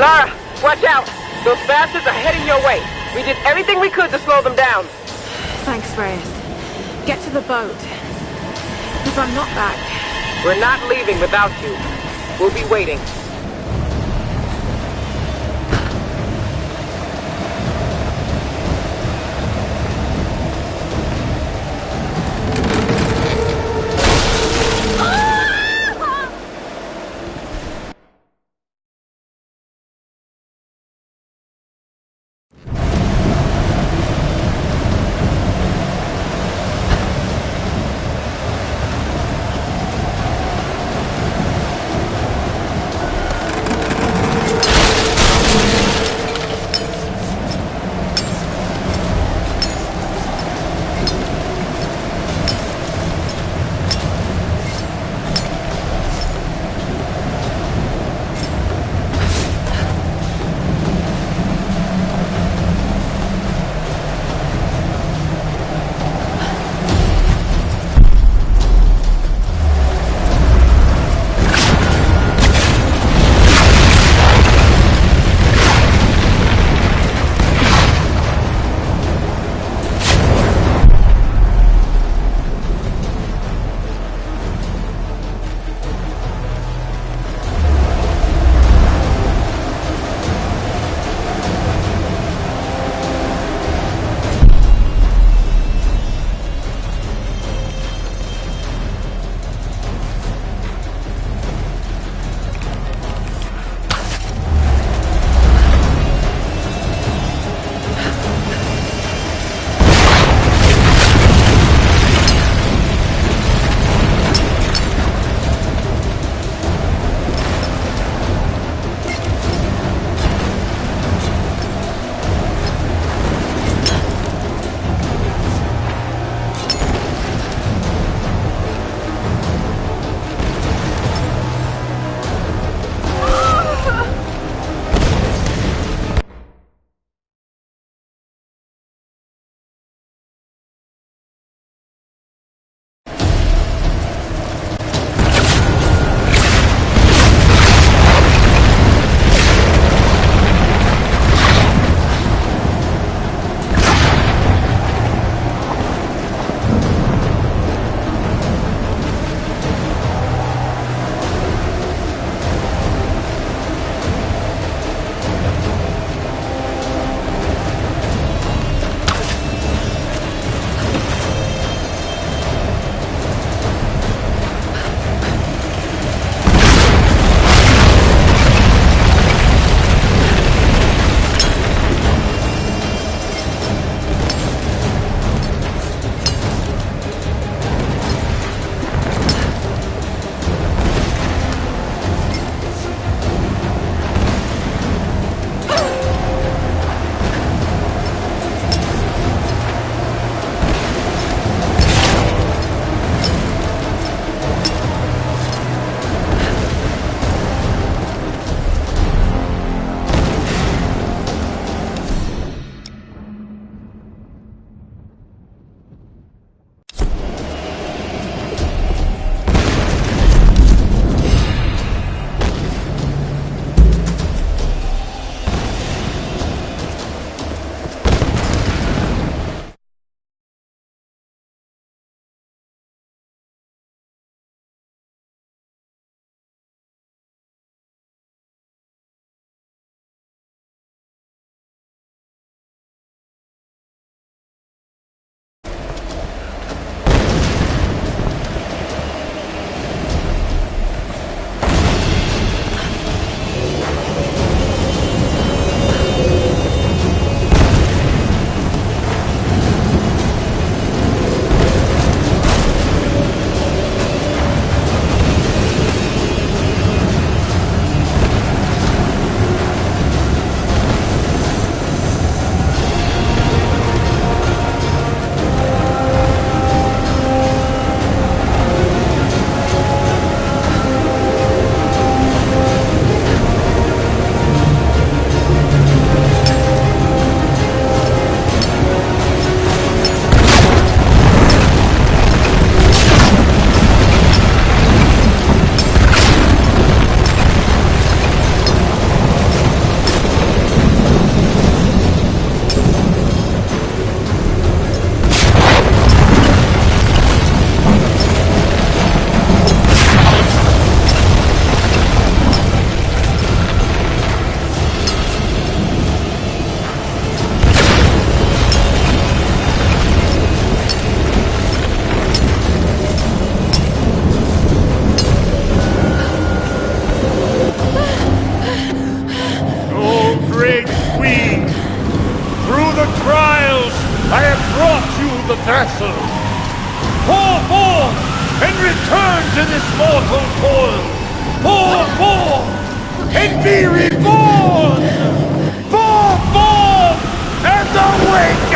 Lara, watch out! Those bastards are heading your way. We did everything we could to slow them down. Thanks, Reyes. Get to the boat. If I'm not back... We're not leaving without you. We'll be waiting. the vessel. Pour forth and return to this mortal coil. Pour forth and be reborn. Pour forth and awaken.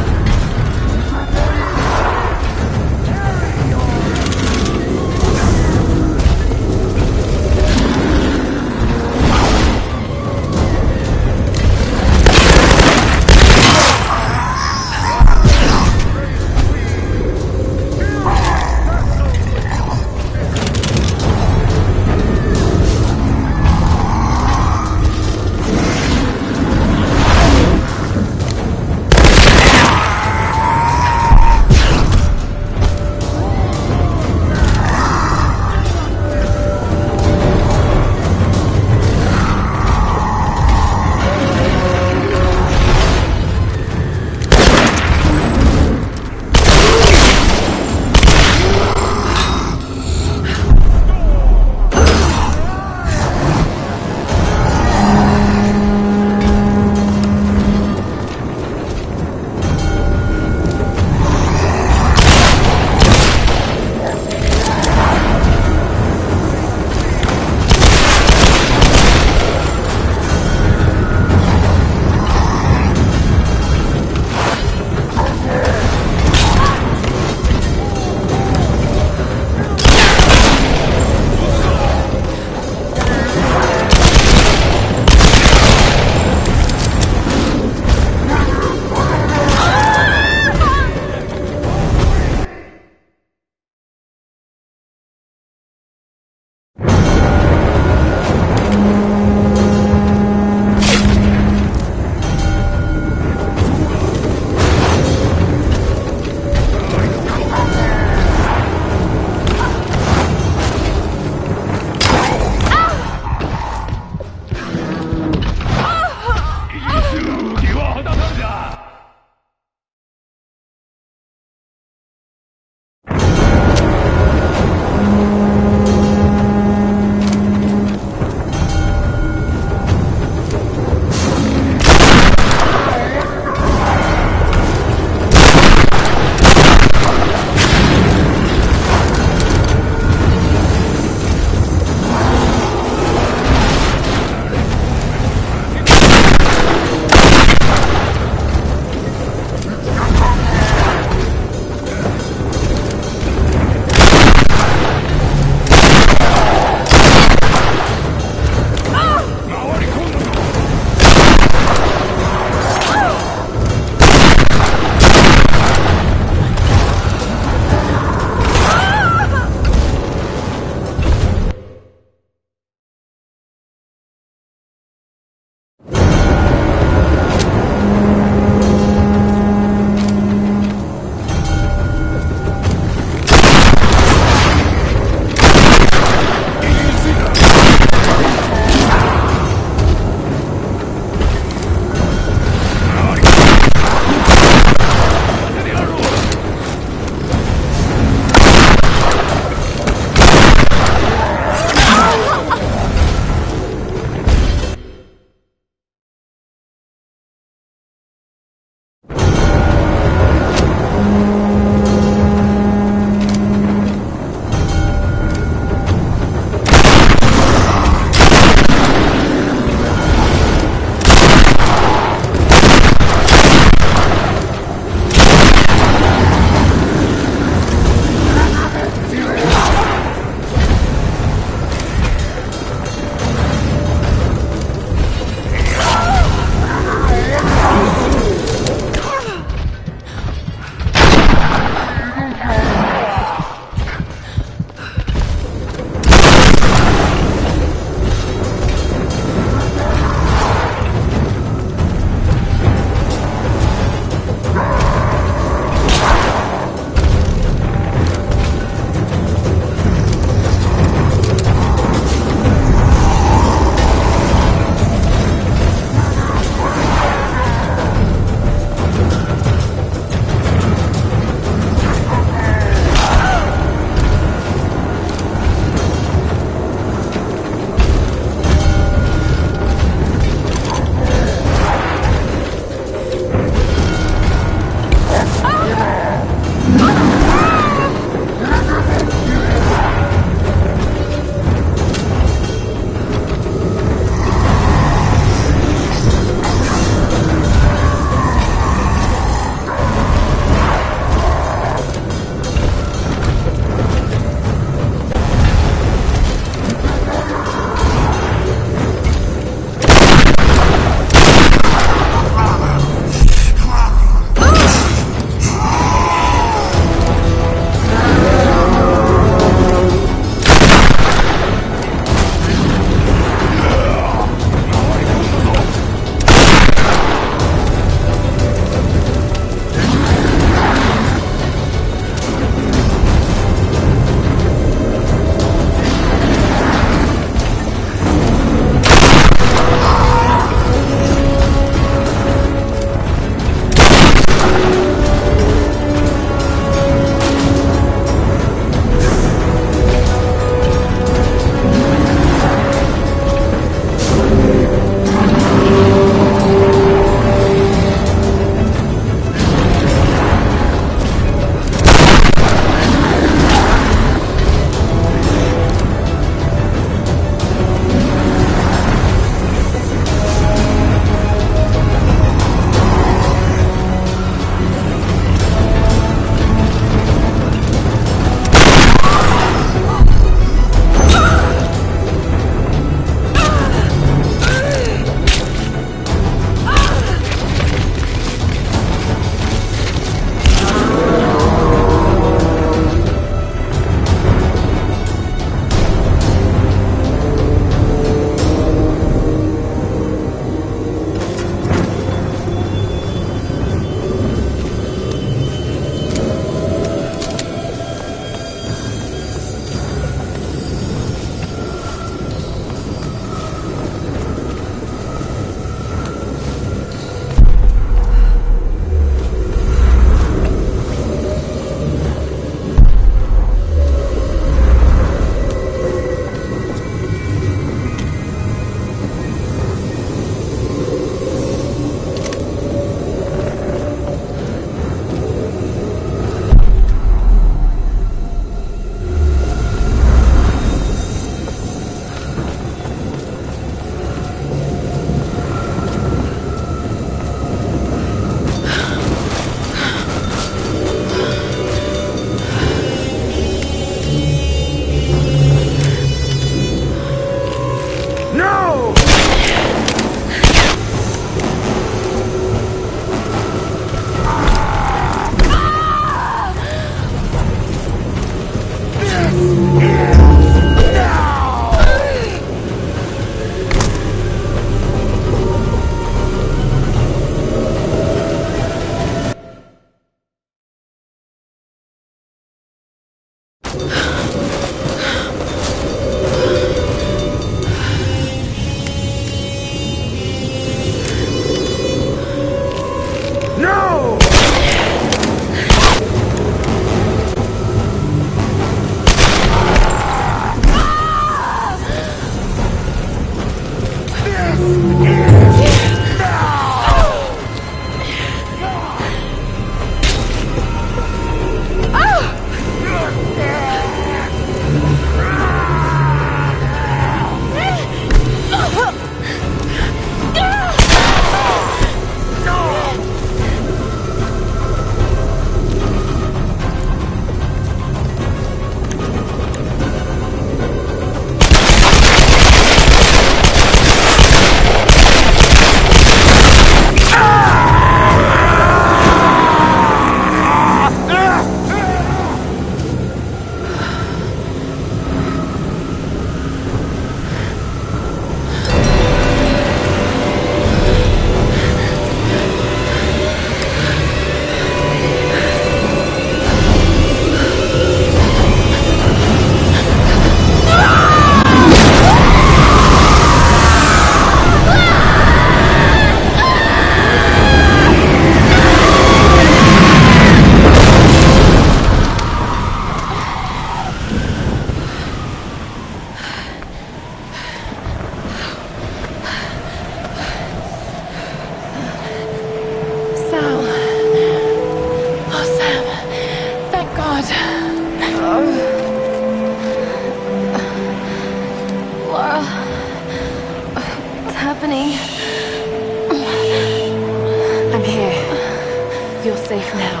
Now,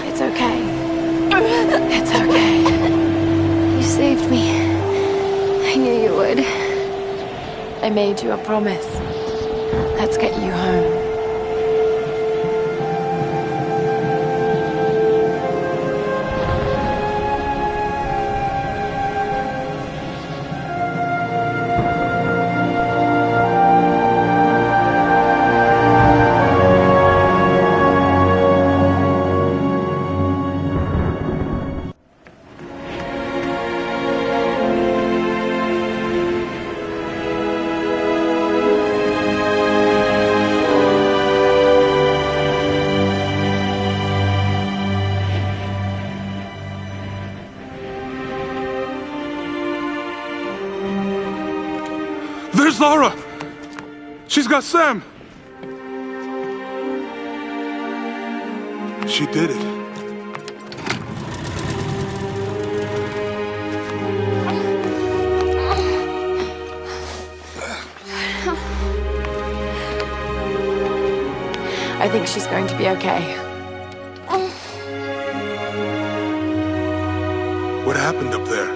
it's okay. It's okay. You saved me. I knew you would. I made you a promise. Let's get you home. There's Lara! She's got Sam! She did it. I think she's going to be okay. What happened up there?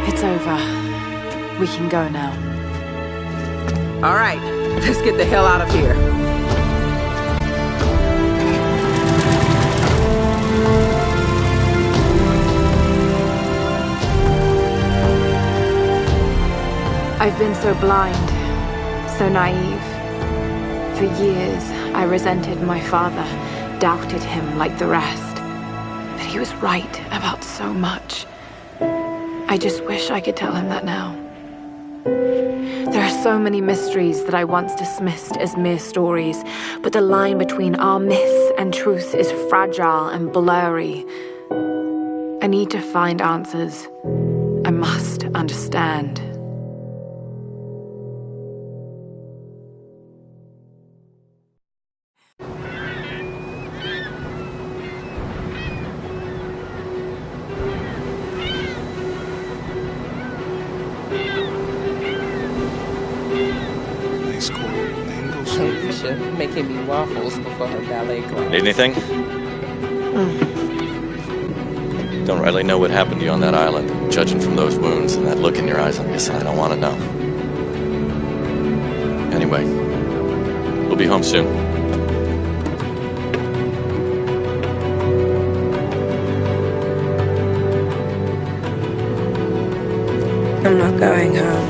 It's over. We can go now. All right, let's get the hell out of here. I've been so blind, so naive. For years, I resented my father, doubted him like the rest. But he was right about so much. I just wish I could tell him that now. There are so many mysteries that I once dismissed as mere stories, but the line between our myths and truth is fragile and blurry. I need to find answers. I must understand. Making me waffles before her ballet class. Need anything? Don't really know what happened to you on that island. Judging from those wounds and that look in your eyes, I'm guessing I don't want to know. Anyway, we'll be home soon. I'm not going home.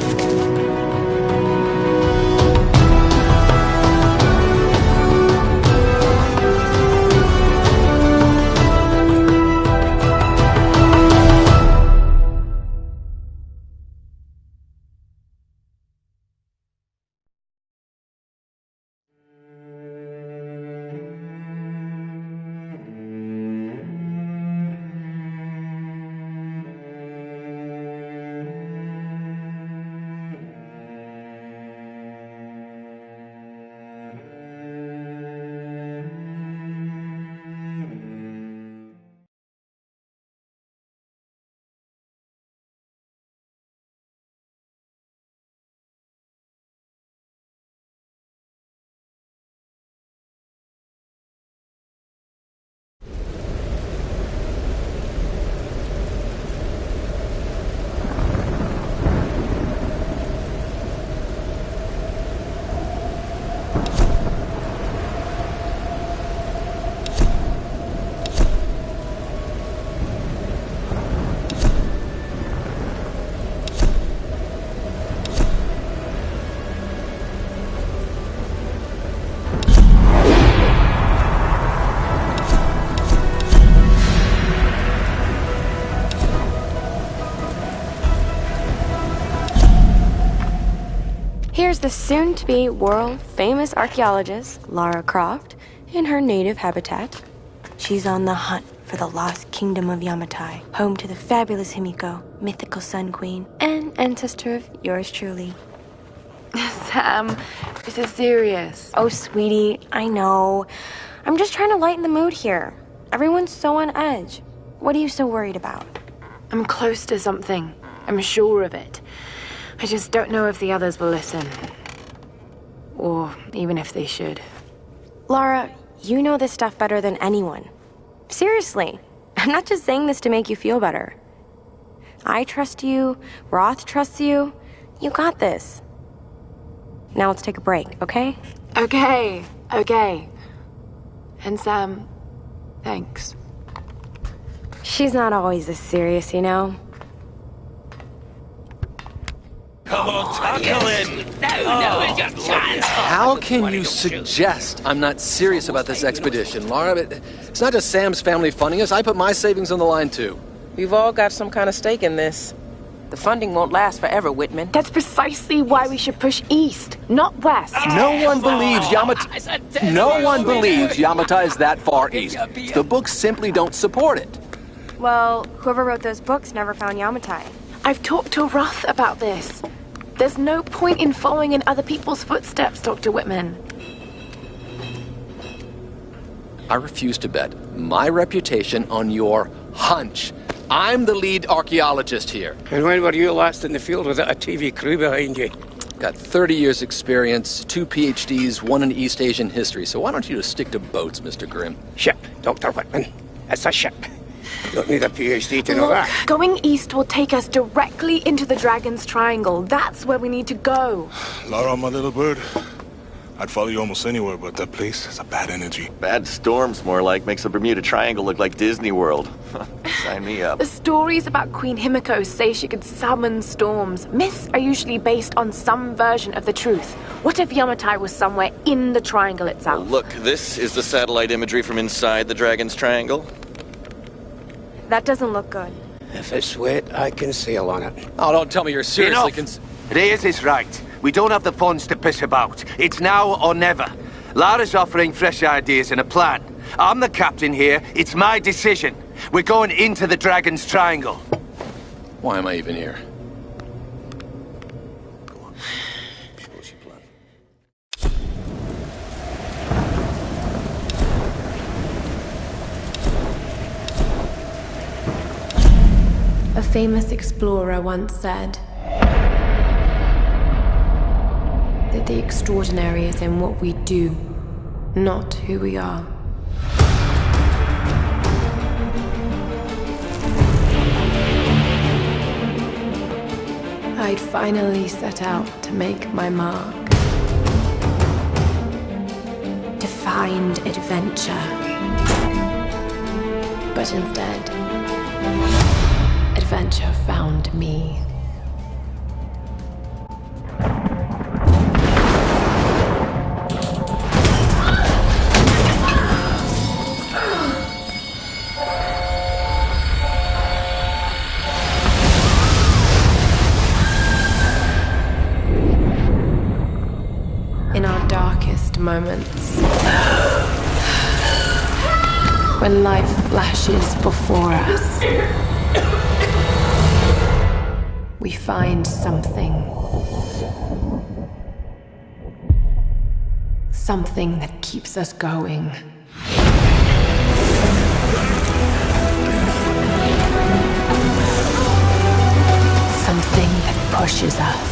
Here's the soon-to-be world-famous archaeologist, Lara Croft, in her native habitat. She's on the hunt for the lost kingdom of Yamatai, home to the fabulous Himiko, mythical Sun Queen, and ancestor of yours truly. Sam, this is serious. Oh, sweetie, I know. I'm just trying to lighten the mood here. Everyone's so on edge. What are you so worried about? I'm close to something. I'm sure of it. I just don't know if the others will listen. Or even if they should. Lara, you know this stuff better than anyone. Seriously, I'm not just saying this to make you feel better. I trust you, Roth trusts you. You got this. Now let's take a break, okay? Okay. And Sam, thanks. She's not always this serious, you know? Come on, tackle it! No, it's your chance! How can you suggest I'm not serious about this expedition, Lara? It's not just Sam's family funding us. I put my savings on the line, too. We've all got some kind of stake in this. The funding won't last forever, Whitman. That's precisely why we should push east, not west. No one believes Yamata is that far east. The books simply don't support it. Well, whoever wrote those books never found Yamatai. I've talked to Roth about this. There's no point in following in other people's footsteps, Dr. Whitman. I refuse to bet my reputation on your hunch. I'm the lead archaeologist here. And when were you last in the field without a TV crew behind you? Got 30 years experience, 2 PhDs, 1 in East Asian history, so why don't you just stick to boats, Mr. Grimm? Ship, Dr. Whitman. It's a ship. You don't need a PhD to know Look, that. going east will take us directly into the Dragon's Triangle. That's where we need to go. Lara, my little bird. I'd follow you almost anywhere, but that place has a bad energy. Bad storms, more like. Makes the Bermuda Triangle look like Disney World. Sign me up. The stories about Queen Himiko say she could summon storms. Myths are usually based on some version of the truth. What if Yamatai was somewhere in the triangle itself? Well, look, this is the satellite imagery from inside the Dragon's Triangle. That doesn't look good. If it's wet, I can sail on it. Oh, don't tell me you're seriously Reyes is right. We don't have the funds to piss about. It's now or never. Lara's offering fresh ideas and a plan. I'm the captain here. It's my decision. We're going into the Dragon's Triangle. Why am I even here? A famous explorer once said that the extraordinary is in what we do, not who we are. I'd finally set out to make my mark. To find adventure. But instead, adventure found me. In our darkest moments, when life flashes before us, we find something. Something that keeps us going. Something that pushes us.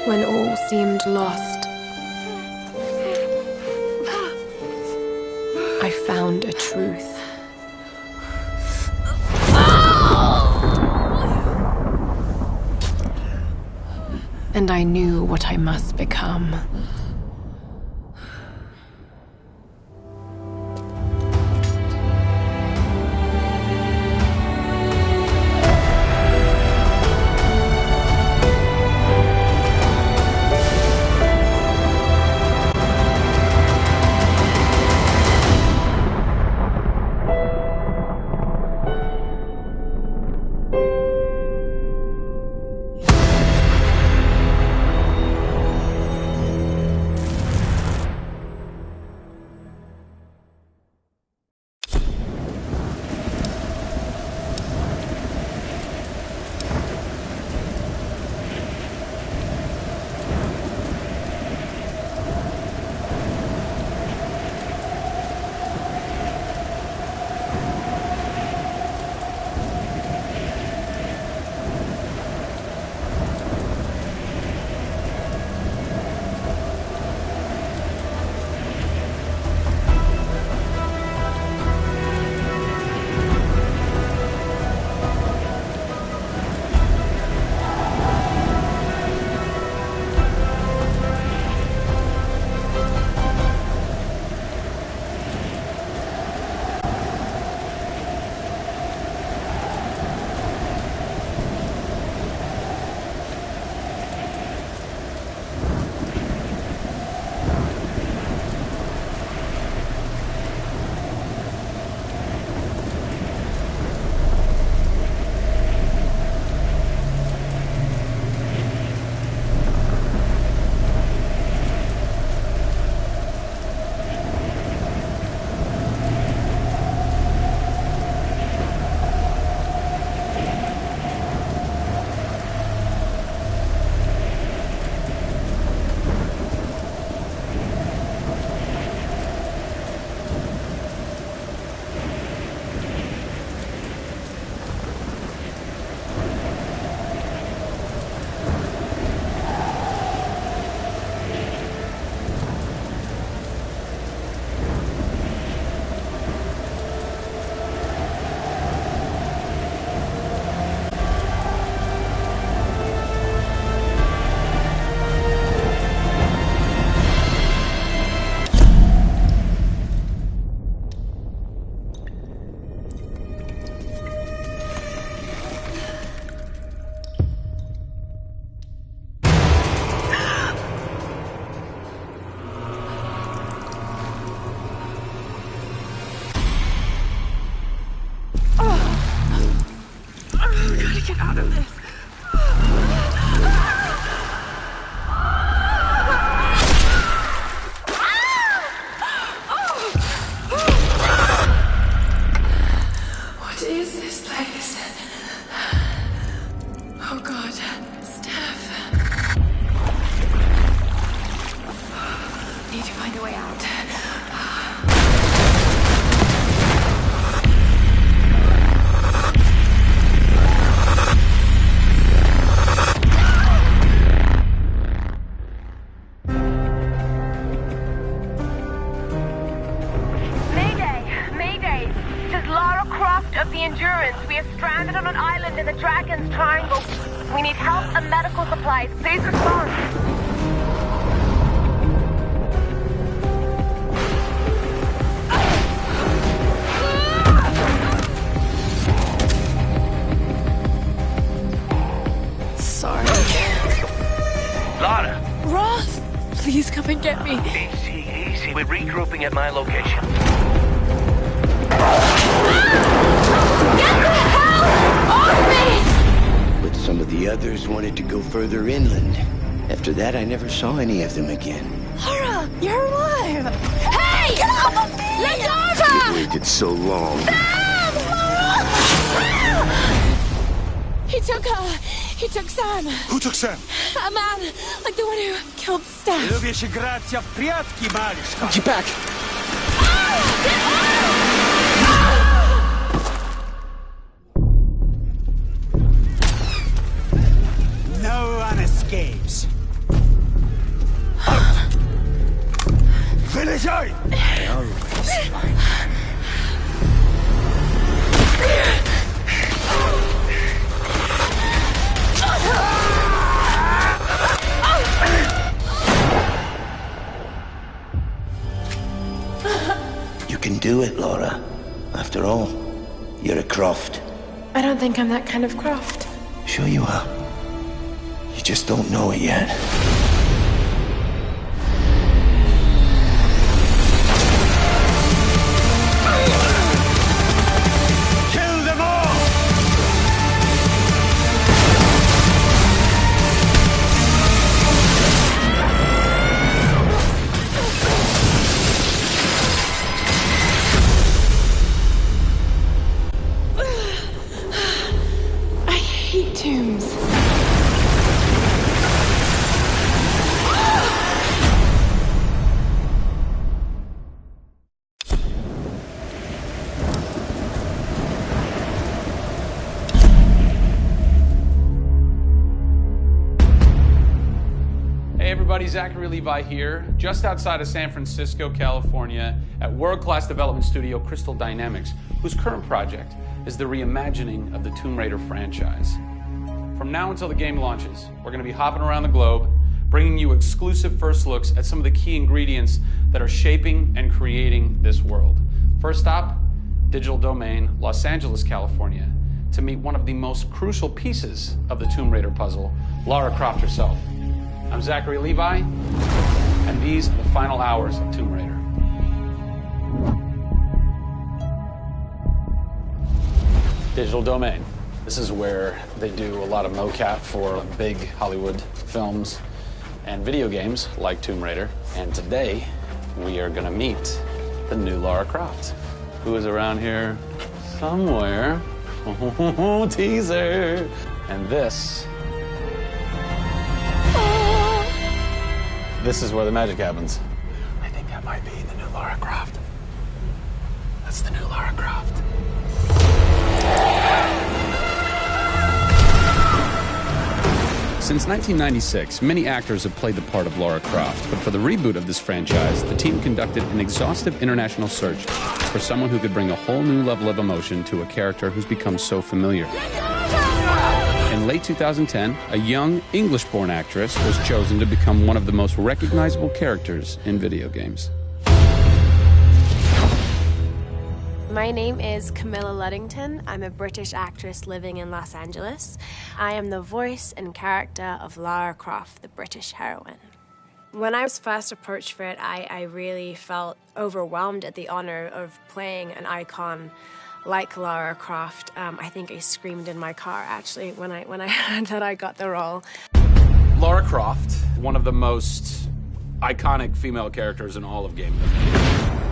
When all seemed lost, I found a truth. And I knew what I must become. the Endurance. We are stranded on an island in the Dragon's Triangle. We need help and medical supplies. Please respond. Sorry. Lara! Roth! Please come and get me. Easy. We're regrouping at my location. Get the hell off me! But some of the others wanted to go further inland. After that, I never saw any of them again. Lara, you're alive! Hey! Get off of me! Ladova! I waited so long. Sam! Lara! He took Sam. Who took Sam? A man, like the one who killed Steph. Lubisz grać w прятки, малышка. Get back! No one escapes. Finish it! I always find her. You can do it, Laura. After all, you're a Croft. I don't think I'm that kind of Croft. Sure you are. You just don't know it yet. Kill them all! I hate tombs. Hey everybody, Zachary Levi here, just outside of San Francisco, California, at world-class development studio Crystal Dynamics, whose current project is the reimagining of the Tomb Raider franchise. From now until the game launches, we're going to be hopping around the globe, bringing you exclusive first looks at some of the key ingredients that are shaping and creating this world. First stop, Digital Domain, Los Angeles, California, to meet one of the most crucial pieces of the Tomb Raider puzzle, Lara Croft herself. I'm Zachary Levi, and these are the final hours of Tomb Raider. Digital Domain. This is where they do a lot of mocap for big Hollywood films and video games like Tomb Raider. And today, we are gonna meet the new Lara Croft, who is around here somewhere. Teaser! And this is where the magic happens. I think that might be the new Lara Croft. That's the new Lara Croft. Since 1996, many actors have played the part of Lara Croft, but for the reboot of this franchise, the team conducted an exhaustive international search for someone who could bring a whole new level of emotion to a character who's become so familiar. In late 2010, a young English-born actress was chosen to become one of the most recognizable characters in video games. My name is Camilla Luddington. I'm a British actress living in Los Angeles. I am the voice and character of Lara Croft, the British heroine. When I was first approached for it, I really felt overwhelmed at the honor of playing an icon like Lara Croft. I think I screamed in my car, actually, when I heard that I got the role. Lara Croft, one of the most iconic female characters in all of gaming.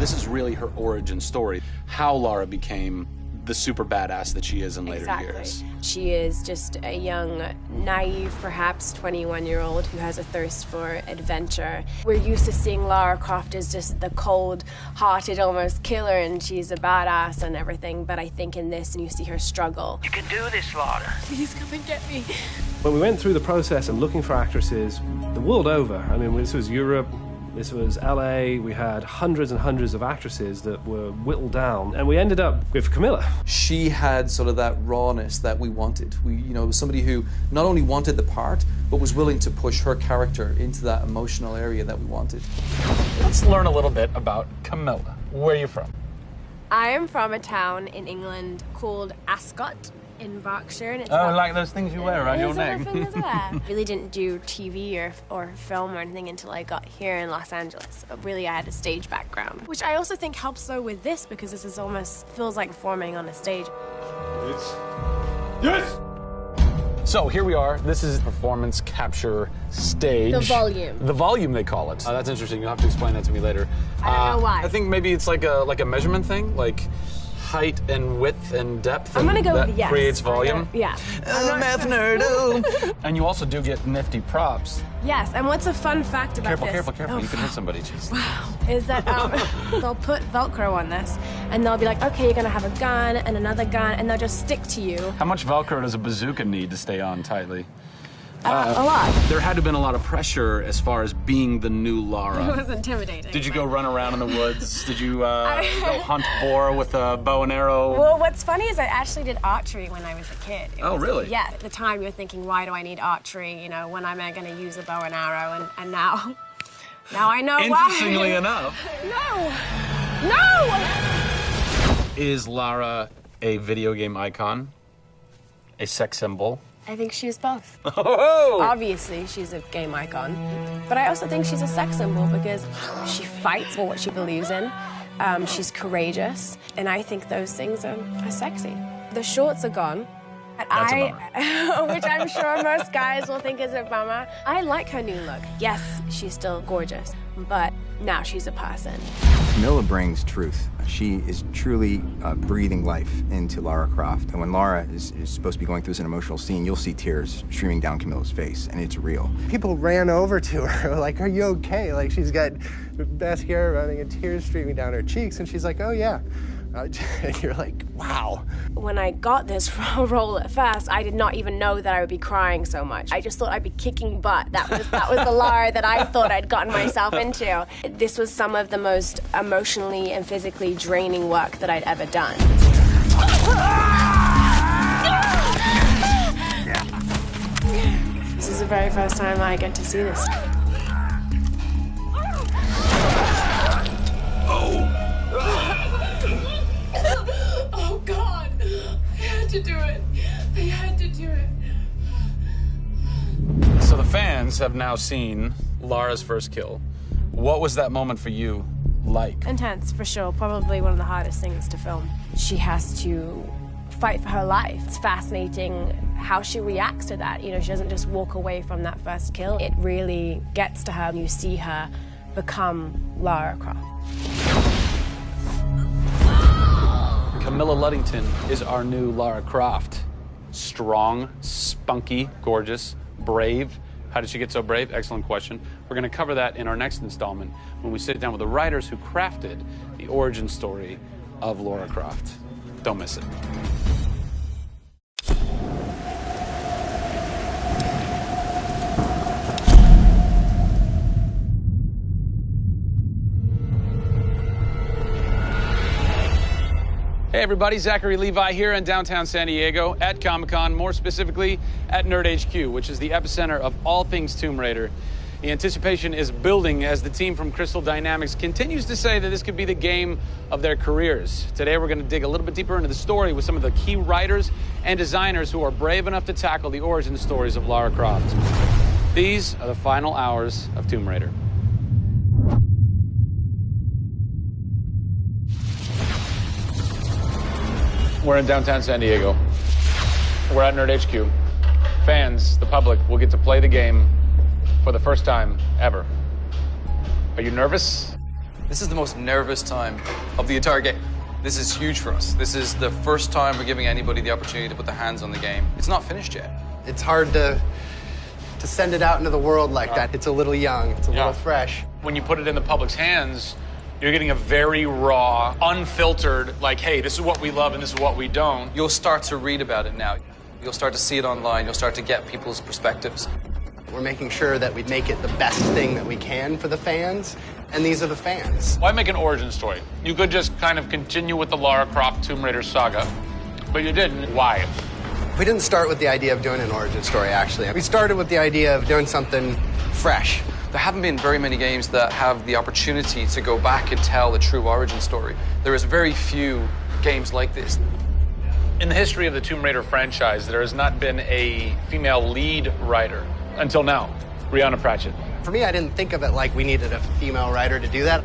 This is really her origin story, how Lara became the super badass that she is in later years. She is just a young, naive, perhaps 21-year-old who has a thirst for adventure. We're used to seeing Lara Croft as just the cold-hearted, almost killer, and she's a badass and everything, but I think in this, and you see her struggle. You can do this, Lara. Please come and get me. When we went through the process of looking for actresses the world over, I mean, this was Europe, This was LA. We had hundreds and hundreds of actresses that were whittled down, and we ended up with Camilla. She had sort of that rawness that we wanted. It was somebody who not only wanted the part, but was willing to push her character into that emotional area that we wanted. Let's learn a little bit about Camilla. Where are you from? I am from a town in England called Ascot in Berkshire. And it's like those things you wear around your neck. Really didn't do TV or film or anything until I got here in Los Angeles. Really, I had a stage background, which I also think helps though with this because this is almost feels like performing on a stage. Yes! So here we are. This is performance capture stage. The volume. The volume, they call it. That's interesting. You'll have to explain that to me later. I don't know why. I think maybe it's like a measurement thing, like height and width and depth. I'm gonna go that with yes. Creates volume. Yeah. Math nerd. And you also do get nifty props. Yes. And what's a fun fact about this? Careful. You can hit somebody. Jeez. Wow. Is that they'll put Velcro on this, and they'll be like, okay, you're gonna have a gun and another gun, and they'll just stick to you. How much Velcro does a bazooka need to stay on tightly? A lot. There had to have been a lot of pressure as far as being the new Lara. It was intimidating. Did you go run around in the woods? Did you go hunt boar with a bow and arrow? Well, what's funny is I actually did archery when I was a kid. Really? Yeah. At the time, you're thinking, why do I need archery? When am I going to use a bow and arrow? And now I know why. Interestingly enough. No! Is Lara a video game icon? A sex symbol? I think she's both. Oh! Obviously, she's a game icon. But I also think she's a sex symbol because she fights for what she believes in. She's courageous. And I think those things are sexy. The shorts are gone. That's a bummer. Which I'm sure most guys will think is a bummer. I like her new look. Yes, she's still gorgeous, but now she's a person. Camilla brings truth. She is truly breathing life into Lara Croft. And when Lara is supposed to be going through an emotional scene, you'll see tears streaming down Camilla's face, and it's real. People ran over to her, like, are you okay? Like, she's got mascara running and tears streaming down her cheeks, and she's like, oh, yeah. And you're like, wow. When I got this role at first, I did not even know that I would be crying so much. I just thought I'd be kicking butt. That was the Lara that I thought I'd gotten myself into. This was some of the most emotionally and physically draining work that I'd ever done. This is the very first time I get to see this. Oh, God. I had to do it. I had to do it. So the fans have now seen Lara's first kill. What was that moment for you like? Intense, for sure. Probably one of the hardest things to film. She has to fight for her life. It's fascinating how she reacts to that. She doesn't just walk away from that first kill. It really gets to her. You see her become Lara Croft. Camilla Luddington is our new Lara Croft. Strong, spunky, gorgeous, brave. How did she get so brave? Excellent question. We're going to cover that in our next installment when we sit down with the writers who crafted the origin story of Lara Croft. Don't miss it. Hey everybody, Zachary Levi here in downtown San Diego at Comic-Con, more specifically at Nerd HQ, which is the epicenter of all things Tomb Raider. The anticipation is building as the team from Crystal Dynamics continues to say that this could be the game of their careers. Today we're going to dig a little bit deeper into the story with some of the key writers and designers who are brave enough to tackle the origin stories of Lara Croft. These are the final hours of Tomb Raider. We're in downtown San Diego. We're at Nerd HQ. Fans, the public, will get to play the game for the first time ever. Are you nervous? This is the most nervous time of the entire game. This is huge for us. This is the first time we're giving anybody the opportunity to put their hands on the game. It's not finished yet. It's hard to send it out into the world like that. It's a little young, it's a little fresh. When you put it in the public's hands, you're getting a very raw, unfiltered, like, hey, this is what we love and this is what we don't. You'll start to read about it now. You'll start to see it online. You'll start to get people's perspectives. We're making sure that we make it the best thing that we can for the fans, and these are the fans. Why make an origin story? You could just kind of continue with the Lara Croft Tomb Raider saga, but you didn't. Why? We didn't start with the idea of doing an origin story, actually. We started with the idea of doing something fresh. There haven't been very many games that have the opportunity to go back and tell a true origin story. There is very few games like this. In the history of the Tomb Raider franchise, there has not been a female lead writer until now, Rhianna Pratchett. For me, I didn't think of it like we needed a female writer to do that.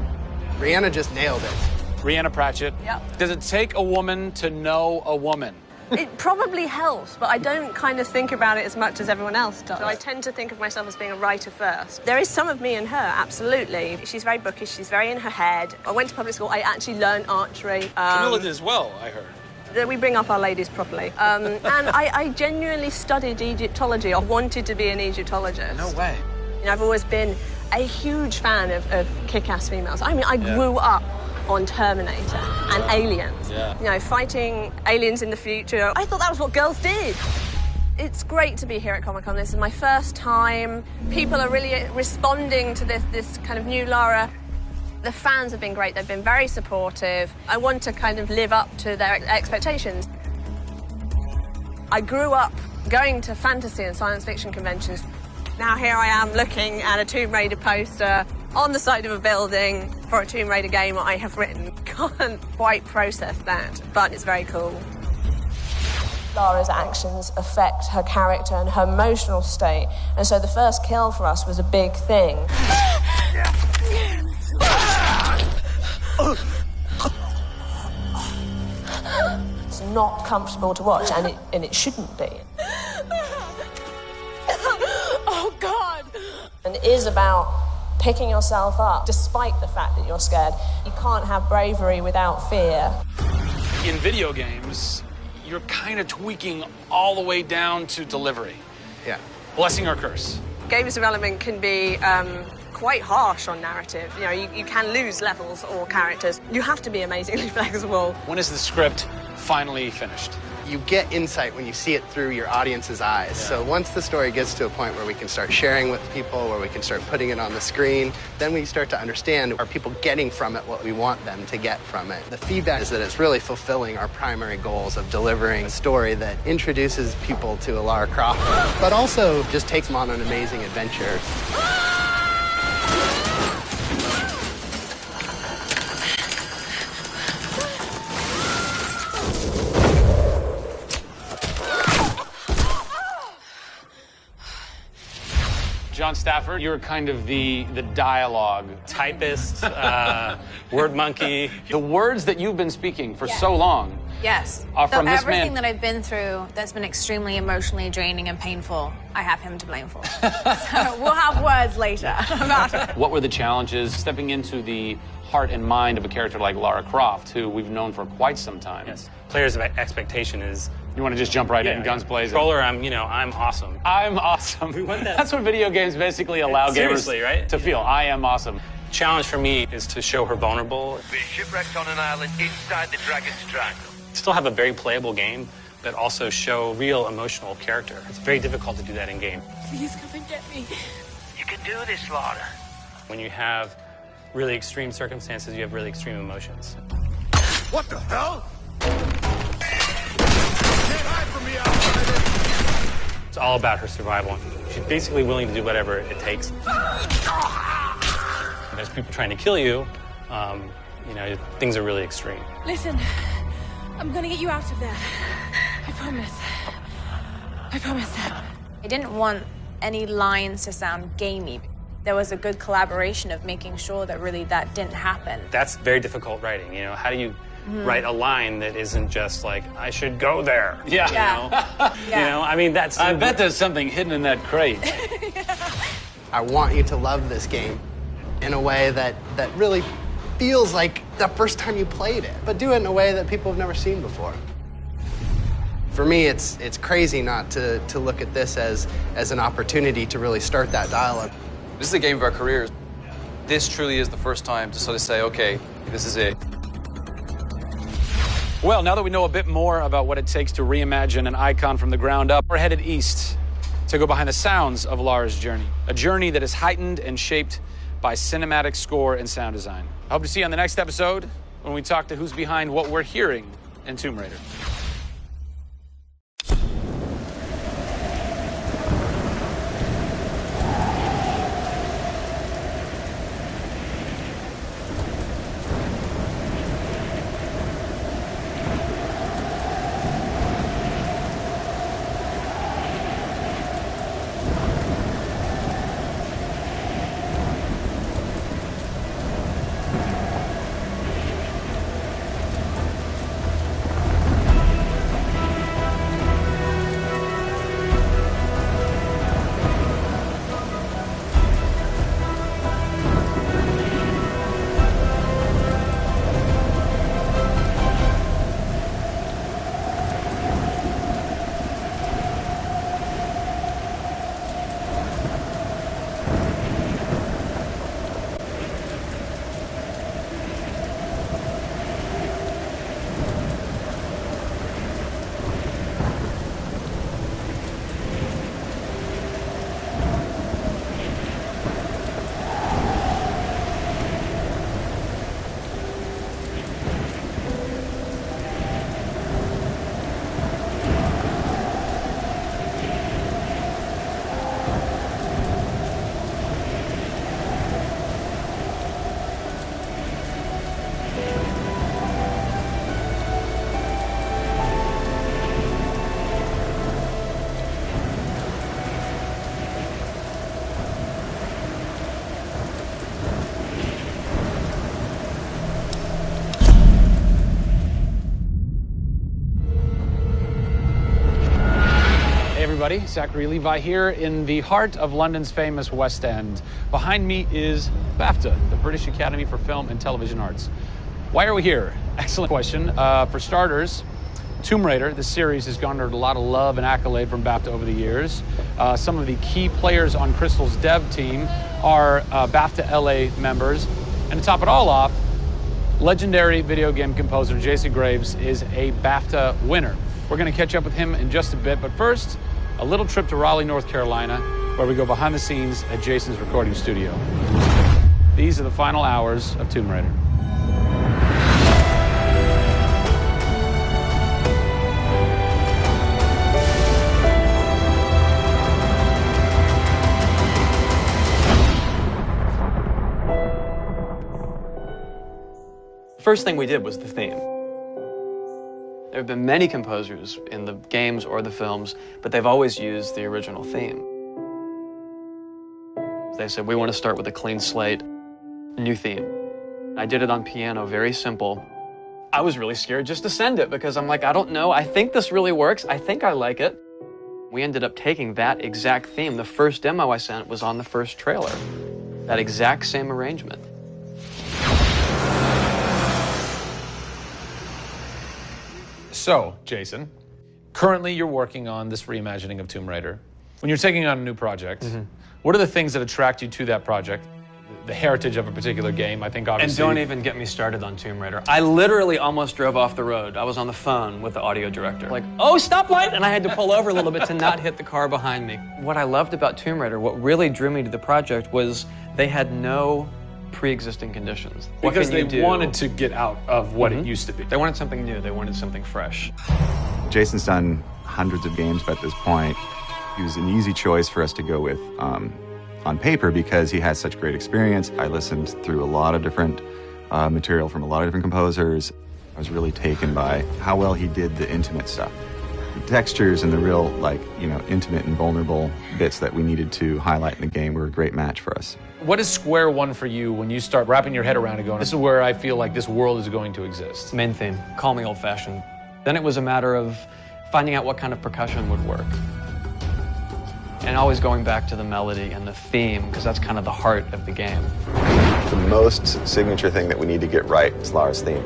Rhianna just nailed it. Rhianna Pratchett. Yep. Does it take a woman to know a woman? It probably helps, but I don't kind of think about it as much as everyone else does. I tend to think of myself as being a writer first. There is some of me in her, absolutely. She's very bookish, she's very in her head. I went to public school, I actually learned archery. Camilla did as well, I heard. We bring up our ladies properly. And I genuinely studied Egyptology. I wanted to be an Egyptologist. No way. You know, I've always been a huge fan of kick-ass females. I mean, I grew up on Terminator and Aliens. Yeah. You know, fighting aliens in the future. I thought that was what girls did. It's great to be here at Comic-Con. This is my first time. People are really responding to this kind of new Lara. The fans have been great. They've been very supportive. I want to kind of live up to their expectations. I grew up going to fantasy and science fiction conventions. Now here I am looking at a Tomb Raider poster on the side of a building for a Tomb Raider game I have written. Can't quite process that, but it's very cool. Lara's actions affect her character and her emotional state, and so the first kill for us was a big thing. It's not comfortable to watch, and it shouldn't be. Oh, God! And it is about picking yourself up, despite the fact that you're scared. You can't have bravery without fear. In video games, you're kind of tweaking all the way down to delivery. Yeah. Blessing or curse. Games development can be quite harsh on narrative. You know, you can lose levels or characters. You have to be amazingly flexible. When is the script finally finished? You get insight when you see it through your audience's eyes. Yeah. So once the story gets to a point where we can start sharing with people, where we can start putting it on the screen, then we start to understand, are people getting from it what we want them to get from it? The feedback is that it's really fulfilling our primary goals of delivering a story that introduces people to Lara Croft, but also just takes them on an amazing adventure. John Stafford, you're kind of the dialogue typist, word monkey. The words that you've been speaking for so long. Yes. Are from this everything man. that I've been through that's been extremely emotionally draining and painful, I have him to blame for. So we'll have words later about it. What were the challenges stepping into the heart and mind of a character like Lara Croft, who we've known for quite some time? Yes. Players' expectation is... You want to just jump right in, guns blazing? Controller, I'm awesome. I'm awesome. We want that. That's what video games basically allow gamers right? to feel. I am awesome. Challenge for me is to show her vulnerable. We're shipwrecked on an island inside the Dragon's Triangle. Still have a very playable game, but also show real emotional character. It's very difficult to do that in game. Please come and get me. You can do this, Lara. When you have really extreme circumstances, you have really extreme emotions. What the hell? It's all about her survival. She's basically willing to do whatever it takes. There's people trying to kill you. Things are really extreme. Listen, I'm gonna get you out of there. I promise. I promise. I didn't want any lines to sound gamey. There was a good collaboration of making sure that really that didn't happen. That's very difficult writing. How do you write a line that isn't just like, I should go there? Yeah. That's... I bet there's something hidden in that crate. I want you to love this game in a way that really feels like the first time you played it, but do it in a way that people have never seen before. For me, it's crazy not to look at this as an opportunity to really start that dialogue. This is a game of our careers. This truly is the first time to sort of say, okay, this is it. Well, now that we know a bit more about what it takes to reimagine an icon from the ground up, we're headed east to go behind the sounds of Lara's journey, a journey that is heightened and shaped by cinematic score and sound design. I hope to see you on the next episode when we talk to who's behind what we're hearing in Tomb Raider. Everybody, Zachary Levi here in the heart of London's famous West End. Behind me is BAFTA, the British Academy for Film and Television Arts. Why are we here? Excellent question. For starters, Tomb Raider, the series, has garnered a lot of love and accolade from BAFTA over the years. Some of the key players on Crystal's dev team are BAFTA LA members. And to top it all off, legendary video game composer Jason Graves is a BAFTA winner. We're going to catch up with him in just a bit, but first, a little trip to Raleigh, North Carolina, where we go behind the scenes at Jason's recording studio. These are the final hours of Tomb Raider. First thing we did was the theme. There have been many composers in the games or the films, but they've always used the original theme. They said, we want to start with a clean slate, a new theme. I did it on piano, very simple. I was really scared just to send it because I'm like, I don't know, I think this really works, I think I like it. We ended up taking that exact theme. The first demo I sent was on the first trailer. That exact same arrangement. So, Jason, currently you're working on this reimagining of Tomb Raider. When you're taking on a new project, what are the things that attract you to that project? The heritage of a particular game, I think obviously... And don't even get me started on Tomb Raider. I literally almost drove off the road. I was on the phone with the audio director. Like, oh, stoplight! And I had to pull over a little bit to not hit the car behind me. What I loved about Tomb Raider, what really drew me to the project was they had no pre-existing conditions. Because they wanted to get out of what it used to be. They wanted something new. They wanted something fresh. Jason's done hundreds of games by this point. He was an easy choice for us to go with on paper because he has such great experience. I listened through a lot of different material from a lot of different composers. I was really taken by how well he did the intimate stuff. The textures and the real, intimate and vulnerable bits that we needed to highlight in the game were a great match for us. What is square one for you when you start wrapping your head around it going, this is where I feel like this world is going to exist? Main theme. Call me old-fashioned. Then it was a matter of finding out what kind of percussion would work. And always going back to the melody and the theme, because that's kind of the heart of the game. The most signature thing that we need to get right is Lara's theme.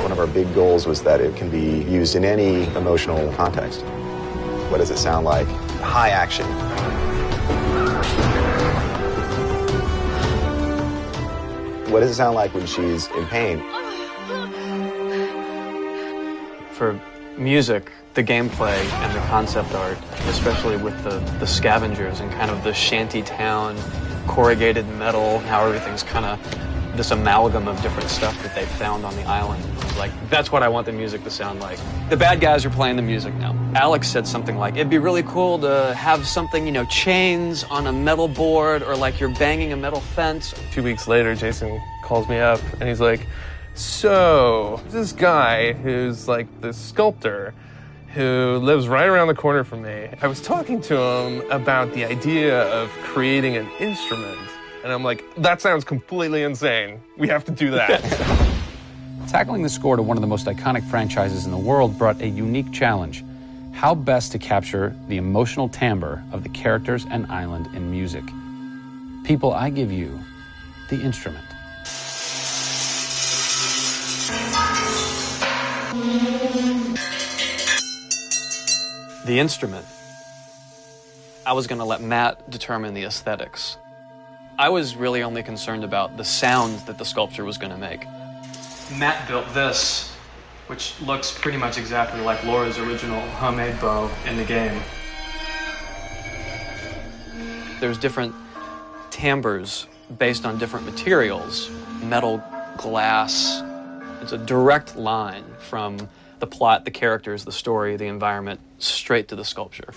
One of our big goals was that it can be used in any emotional context. What does it sound like? High action. What does it sound like when she's in pain? For music, the gameplay, and the concept art, especially with the scavengers and kind of the shanty town, corrugated metal, how everything's kind of this amalgam of different stuff that they found on the island. I was like, that's what I want the music to sound like. The bad guys are playing the music now. Alex said something like, it'd be really cool to have something, you know, chains on a metal board, or like you're banging a metal fence. 2 weeks later, Jason calls me up and he's like, so this guy who's like the sculptor who lives right around the corner from me, I was talking to him about the idea of creating an instrument. And I'm like, that sounds completely insane. We have to do that. Tackling the score to one of the most iconic franchises in the world brought a unique challenge. How best to capture the emotional timbre of the characters and island in music. People, I give you The Instrument. The Instrument. I was going to let Matt determine the aesthetics. I was really only concerned about the sounds that the sculpture was going to make. Matt built this, which looks pretty much exactly like Laura's original homemade bow in the game. There's different timbres based on different materials. Metal, glass. It's a direct line from the plot, the characters, the story, the environment, straight to the sculpture.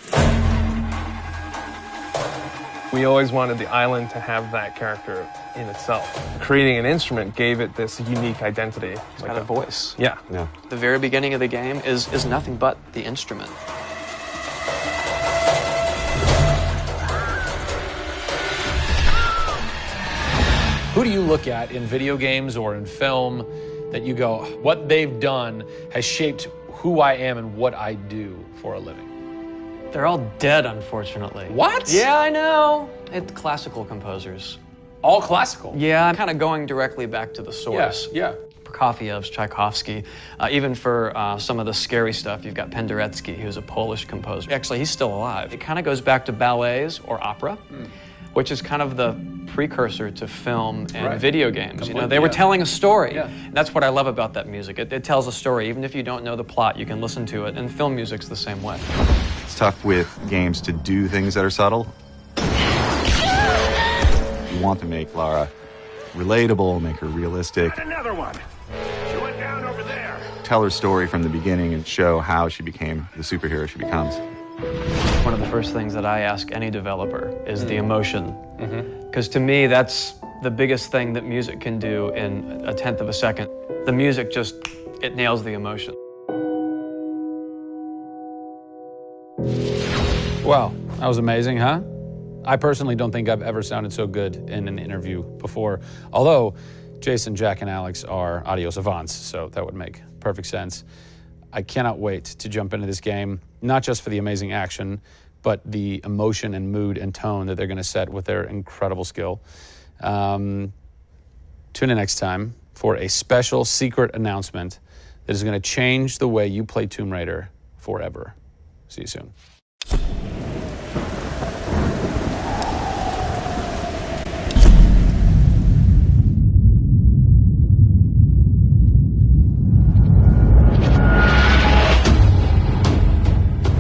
We always wanted the island to have that character in itself. Creating an instrument gave it this unique identity. It's got a voice. Yeah. The very beginning of the game is nothing but the instrument. Who do you look at in video games or in film that you go, what they've done has shaped who I am and what I do for a living? They're all dead, unfortunately. What? Yeah, I know. It's classical composers. All classical? Yeah, I'm kind of going directly back to the source. Yeah. Prokofiev's, Tchaikovsky. Even for some of the scary stuff, you've got Penderecki, who's a Polish composer. Actually, he's still alive. It kind of goes back to ballets or opera, which is kind of the precursor to film and video games. You know, they were telling a story. And that's what I love about that music. It tells a story. Even if you don't know the plot, you can listen to it. And film music's the same way. It's tough with games to do things that are subtle. You want to make Lara relatable, make her realistic. Another one. She went down over there. Tell her story from the beginning and show how she became the superhero she becomes. One of the first things that I ask any developer is the emotion. Because to me, that's the biggest thing that music can do in a tenth of a second. The music just, it nails the emotion. Wow, that was amazing, huh? I personally don't think I've ever sounded so good in an interview before. Although Jason, Jack, and Alex are audio savants, so that would make perfect sense. I cannot wait to jump into this game, not just for the amazing action, but the emotion and mood and tone that they're going to set with their incredible skill. Tune in next time for a special secret announcement that is going to change the way you play Tomb Raider forever. See you soon.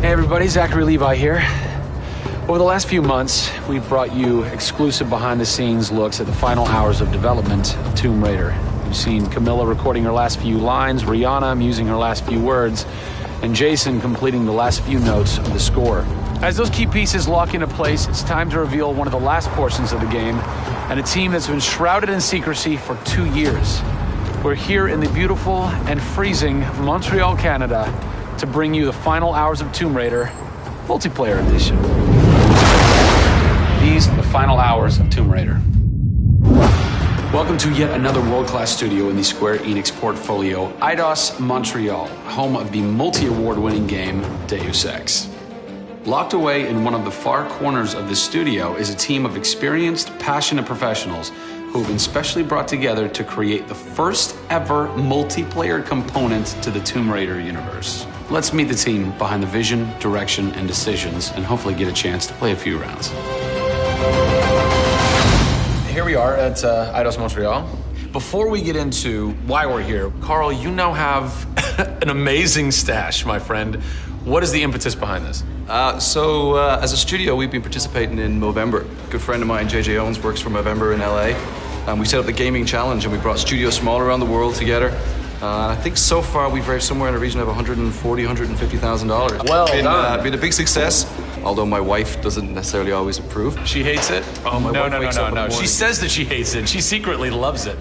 Hey everybody, Zachary Levi here. Over the last few months, we've brought you exclusive behind-the-scenes looks at the final hours of development of Tomb Raider. You've seen Camilla recording her last few lines, Rihanna musing her last few words, and Jason completing the last few notes of the score. As those key pieces lock into place, it's time to reveal one of the last portions of the game, and a team that's been shrouded in secrecy for 2 years. We're here in the beautiful and freezing Montreal, Canada, to bring you the final hours of Tomb Raider multiplayer edition. These are the final hours of Tomb Raider. Welcome to yet another world-class studio in the Square Enix portfolio, Eidos Montreal, home of the multi-award winning game Deus Ex. Locked away in one of the far corners of the studio is a team of experienced, passionate professionals who have been specially brought together to create the first ever multiplayer component to the Tomb Raider universe. Let's meet the team behind the vision, direction, and decisions, and hopefully get a chance to play a few rounds. Here we are at Eidos Montreal. Before we get into why we're here, Carl, you now have an amazing stash, my friend. What is the impetus behind this? As a studio, we've been participating in Movember. A good friend of mine, JJ Owens, works for Movember in LA. We set up the gaming challenge and we brought studios from all around the world together. I think so far we've raised somewhere in the region of $140,000, $150,000. Well done. Been a big success, although my wife doesn't necessarily always approve. She hates it? Oh, my wife wakes up in the morning. She says that she hates it. She secretly loves it.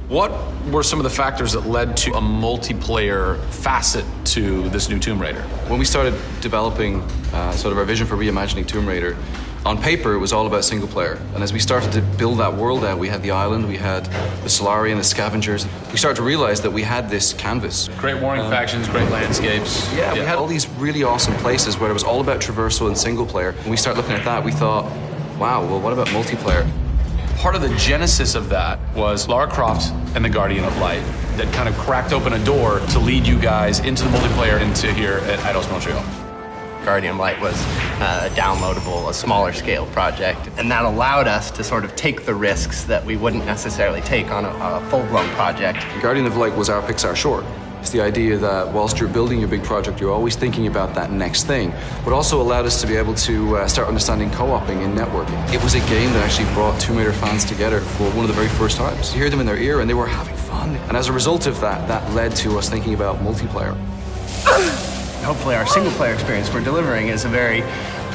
What were some of the factors that led to a multiplayer facet to this new Tomb Raider? When we started developing sort of our vision for reimagining Tomb Raider, on paper, it was all about single player. And as we started to build that world out, we had the island, we had the Solari, the scavengers. We started to realize that we had this canvas. Great warring factions, great landscapes. Yeah, we had all these really awesome places where it was all about traversal and single player. When we started looking at that, we thought, wow, well, what about multiplayer? Part of the genesis of that was Lara Croft and the Guardian of Light that kind of cracked open a door to lead you guys into the multiplayer into here at Eidos Montreal. Guardian Light was a downloadable, a smaller scale project, and that allowed us to sort of take the risks that we wouldn't necessarily take on a full-blown project. Guardian of Light was our Pixar short. It's the idea that whilst you're building your big project, you're always thinking about that next thing, but also allowed us to be able to start understanding co-oping and networking. It was a game that actually brought Tomb Raider fans together for one of the very first times. You hear them in their ear and they were having fun. And as a result of that, that led to us thinking about multiplayer. Hopefully our single-player experience we're delivering is a very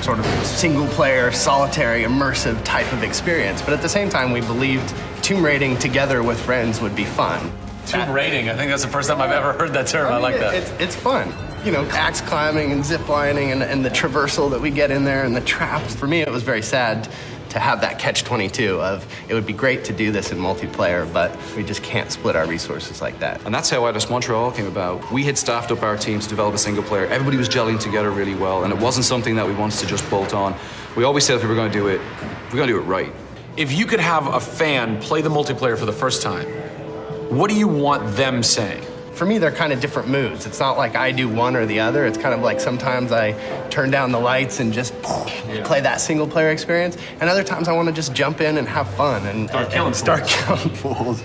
sort of single-player, solitary, immersive type of experience. But at the same time, we believed tomb raiding together with friends would be fun. Tomb raiding? I think that's the first time I've ever heard that term. I like that. It's fun. You know, axe climbing and zip lining and the traversal that we get in there and the traps. For me, it was very sad to have that catch-22 of it would be great to do this in multiplayer, but we just can't split our resources like that. And that's how Eidos Montreal came about. We had staffed up our teams to develop a single player. Everybody was gelling together really well, and it wasn't something that we wanted to just bolt on. We always said if we were going to do it, we're going to do it right. If you could have a fan play the multiplayer for the first time, what do you want them saying? For me, they're kind of different moods. It's not like I do one or the other. It's kind of like sometimes I turn down the lights and just play that single player experience. And other times I want to just jump in and have fun and start killing fools.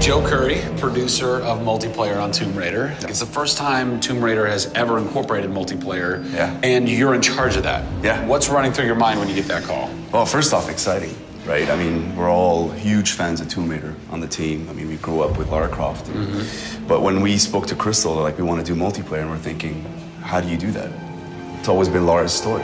Joe Curry, producer of multiplayer on Tomb Raider. It's the first time Tomb Raider has ever incorporated multiplayer. Yeah. And you're in charge of that. Yeah. What's running through your mind when you get that call? Well, first off, exciting. Right? I mean, we're all huge fans of Tomb Raider on the team. I mean, we grew up with Lara Croft. But when we spoke to Crystal, like, we want to do multiplayer, and we're thinking, how do you do that? It's always been Lara's story.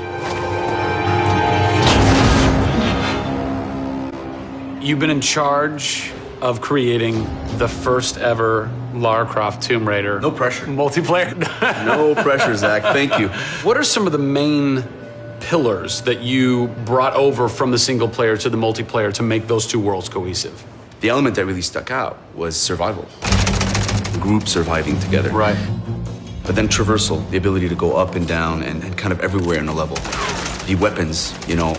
You've been in charge of creating the first ever Lara Croft Tomb Raider. No pressure. Multiplayer. No pressure, Zach. Thank you. What are some of the main pillars that you brought over from the single player to the multiplayer to make those two worlds cohesive? The element that really stuck out was survival. The group surviving together. Right. But then traversal, the ability to go up and down and kind of everywhere in a level. The weapons, you know,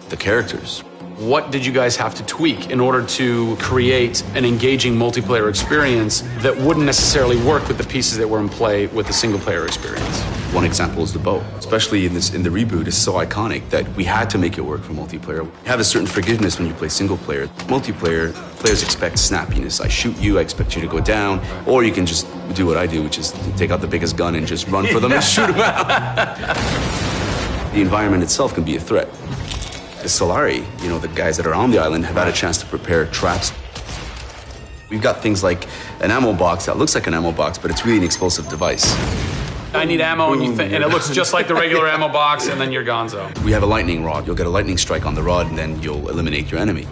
the characters. What did you guys have to tweak in order to create an engaging multiplayer experience that wouldn't necessarily work with the pieces that were in play with the single player experience? One example is the bow. Especially in the reboot, it's so iconic that we had to make it work for multiplayer. You have a certain forgiveness when you play single player. Multiplayer, players expect snappiness. I shoot you, I expect you to go down, or you can just do what I do, which is take out the biggest gun and just run for them and shoot them out. The environment itself can be a threat. The Solari, you know, the guys that are on the island have had a chance to prepare traps. We've got things like an ammo box that looks like an ammo box, but it's really an explosive device. I need ammo, and it looks just like the regular ammo box, and then you're gonzo. We have a lightning rod. You'll get a lightning strike on the rod, and then you'll eliminate your enemy.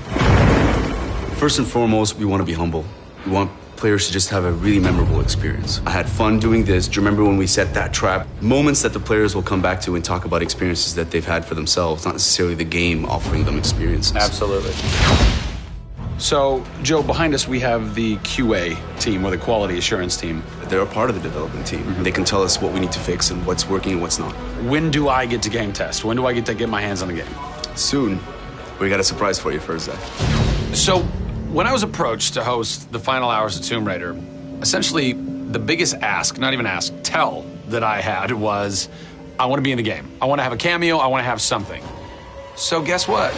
First and foremost, we want to be humble. We want players to just have a really memorable experience. I had fun doing this. Do you remember when we set that trap? Moments that the players will come back to and talk about experiences that they've had for themselves, not necessarily the game offering them experiences. Absolutely. So, Joe, behind us we have the QA team, or the quality assurance team. They're a part of the development team. They can tell us what we need to fix and what's working and what's not. When do I get to game test? When do I get to get my hands on the game? Soon. We got a surprise for you first, Zach. So, when I was approached to host the final hours of Tomb Raider, essentially the biggest tell that I had was, I want to be in the game. I want to have a cameo, I want to have something. So guess what?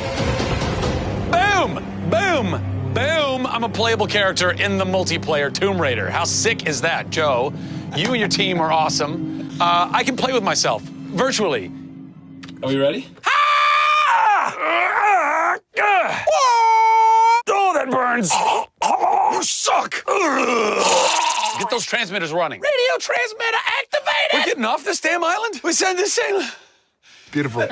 Boom! Boom! Boom! I'm a playable character in the multiplayer Tomb Raider. How sick is that, Joe? You and your team are awesome. I can play with myself, virtually. Are we ready? Oh, that burns. You suck. Get those transmitters running. Radio transmitter activated. We're getting off this damn island? We send this thing. Beautiful.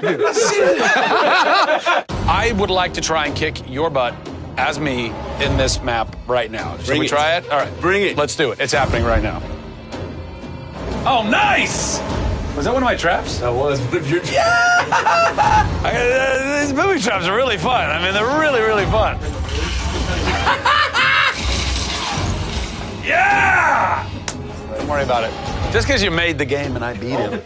I would like to try and kick your butt as me in this map right now. Should we try it? All right. Bring it. Let's do it. It's happening right now. Oh, nice! Was that one of my traps? That was one of your traps. Yeah! These booby traps are really fun. I mean, they're really, really fun. Yeah! Don't worry about it. Just because you made the game and I beat him.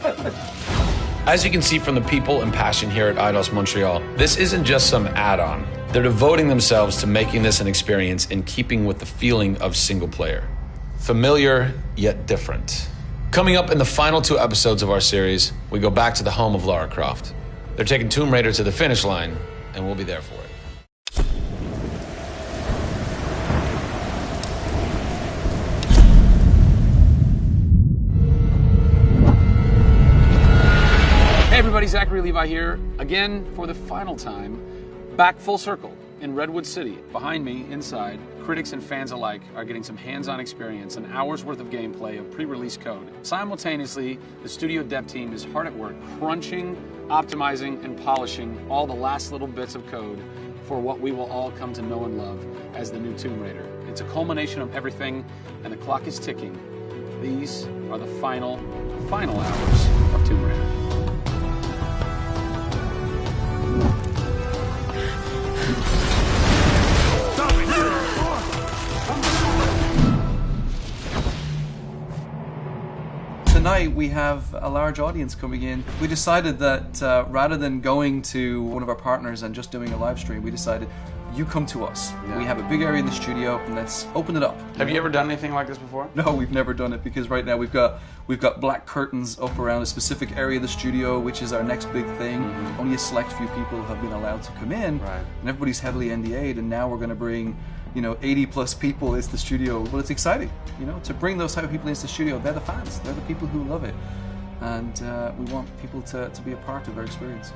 As you can see from the people and passion here at Eidos Montreal, this isn't just some add-on. They're devoting themselves to making this an experience in keeping with the feeling of single player. Familiar, yet different. Coming up in the final 2 episodes of our series, we go back to the home of Lara Croft. They're taking Tomb Raider to the finish line, and we'll be there for it. Hey everybody, Zachary Levi here, again for the final time, back full circle in Redwood City. Behind me, inside, critics and fans alike are getting some hands-on experience, an hour's worth of gameplay of pre-release code. Simultaneously, the studio dev team is hard at work crunching, optimizing, and polishing all the last little bits of code for what we will all come to know and love as the new Tomb Raider. It's a culmination of everything, and the clock is ticking. These are the final hours of Tomb Raider. Tonight we have a large audience coming in. We decided that rather than going to one of our partners and just doing a live stream, we decided you come to us. Yeah. We have a big area in the studio and let's open it up. Have you ever done anything like this before? No, we've never done it because right now we've got black curtains up around a specific area of the studio, which is our next big thing. Mm-hmm. Only a select few people have been allowed to come in, right. And everybody's heavily NDA'd, and now we're going to bring 80 plus people into the studio. Well, it's exciting, to bring those type of people into the studio. They're the fans. They're the people who love it. And we want people to be a part of their experience.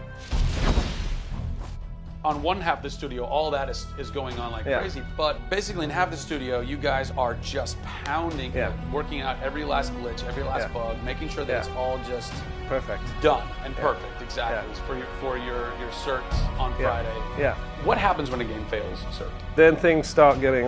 On one half of the studio, all that is going on like crazy. But basically in half the studio, you guys are just pounding, working out every last glitch, every last bug, making sure that it's all just perfect, done and perfect. Exactly. For your certs on Friday. Yeah. What happens when a game fails, sir? Then things start getting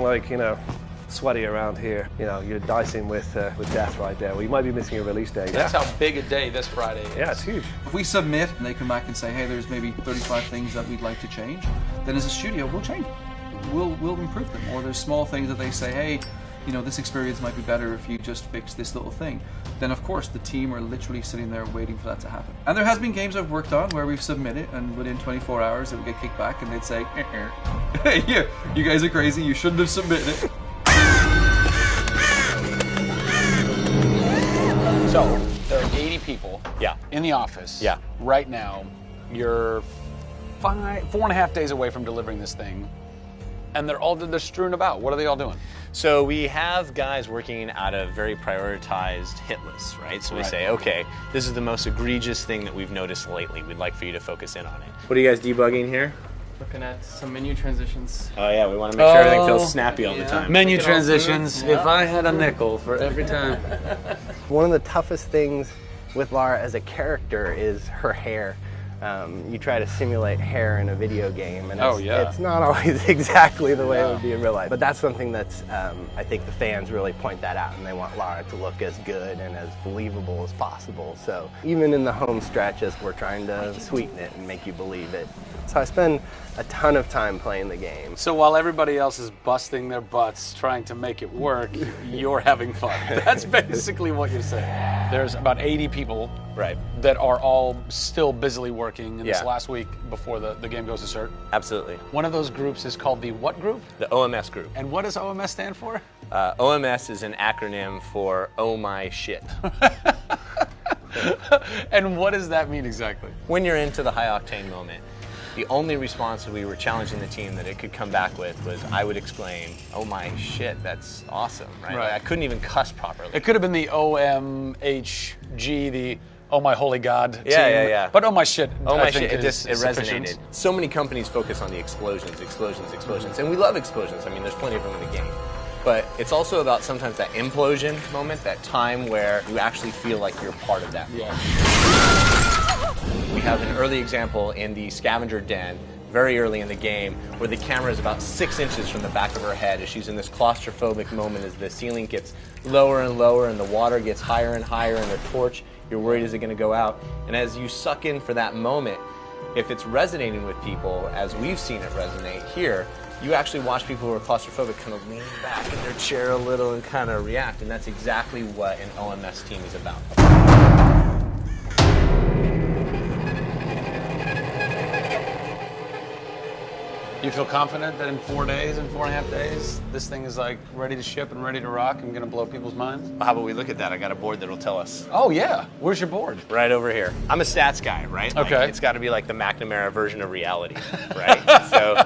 sweaty around here. You're dicing with death right there. Well, you might be missing a release day. That's how big a day this Friday is. Yeah, it's huge. If we submit and they come back and say, hey, there's maybe 35 things that we'd like to change, then as a studio, we'll change them. We'll improve them. Or there's small things that they say, hey, this experience might be better if you just fix this little thing. Then of course the team are literally sitting there waiting for that to happen. And there has been games I've worked on where we've submitted and within 24 hours it would get kicked back and they'd say, hey, you guys are crazy, you shouldn't have submitted it. So, there are 80 people in the office right now. You're 4.5 days away from delivering this thing, and they're strewn about. What are they all doing? So we have guys working out of very prioritized hit lists, right? So we say, okay, this is the most egregious thing that we've noticed lately. We'd like for you to focus in on it. What are you guys debugging here? Looking at some menu transitions. Oh yeah, we want to make sure everything feels snappy all the time. Menu transitions, if I had a nickel for every time. One of the toughest things with Lara as a character is her hair. You try to simulate hair in a video game, and it's not always exactly the way it would be in real life. But that's something that's, I think the fans really point that out, and they want Lara to look as good and as believable as possible. So even in the home stretches, we're trying to sweeten it and make you believe it. So I spend a ton of time playing the game. So while everybody else is busting their butts trying to make it work, you're having fun. That's basically what you're saying. There's about 80 people that are all still busily working in this last week before the game goes to cert. Absolutely. One of those groups is called the what group? The OMS group. And what does OMS stand for? OMS is an acronym for Oh My Shit. And what does that mean exactly? When you're into the high octane moment, The only response that we were challenging the team that it could come back with was, I would exclaim, "Oh my shit, that's awesome!" Right? Like, I couldn't even cuss properly. It could have been the OMHG, the "Oh my holy God" team. Yeah. But "Oh my shit," oh my I think shit, it is resonated. sufficient. So many companies focus on the explosions, and we love explosions. I mean, there's plenty of them in the game. But it's also about sometimes that implosion moment, that time where you actually feel like you're part of that. Yeah. We have an early example in the scavenger den, very early in the game, where the camera is about 6 inches from the back of her head as she's in this claustrophobic moment as the ceiling gets lower and lower and the water gets higher and higher and the torch, you're worried, is it going to go out? And as you suck in for that moment, if it's resonating with people, as we've seen it resonate here, you actually watch people who are claustrophobic kind of lean back in their chair a little and kind of react, and that's exactly what an OMS team is about. You feel confident that in 4 days, in 4.5 days, this thing is like ready to ship and ready to rock and going to blow people's minds? How about we look at that? I got a board that'll tell us. Oh yeah, where's your board? Right over here. I'm a stats guy, right? Okay. Like, it's got to be like the McNamara version of reality, right? So,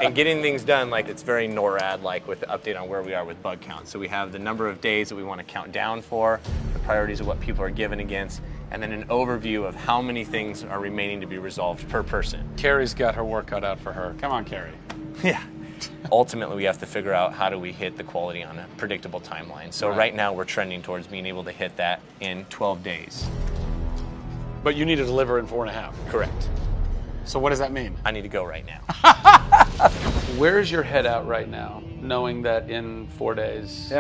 and getting things done, like it's very NORAD-like with the update on where we are with bug count. So we have the number of days that we want to count down for, the priorities of what people are given against, and then an overview of how many things are remaining to be resolved per person. Carrie's got her work cut out for her. Come on, Carrie. Yeah. Ultimately, we have to figure out how do we hit the quality on a predictable timeline. So right now, we're trending towards being able to hit that in 12 days. But you need to deliver in 4.5. Correct. So what does that mean? I need to go right now. Where's your head at right now, knowing that in 4 days,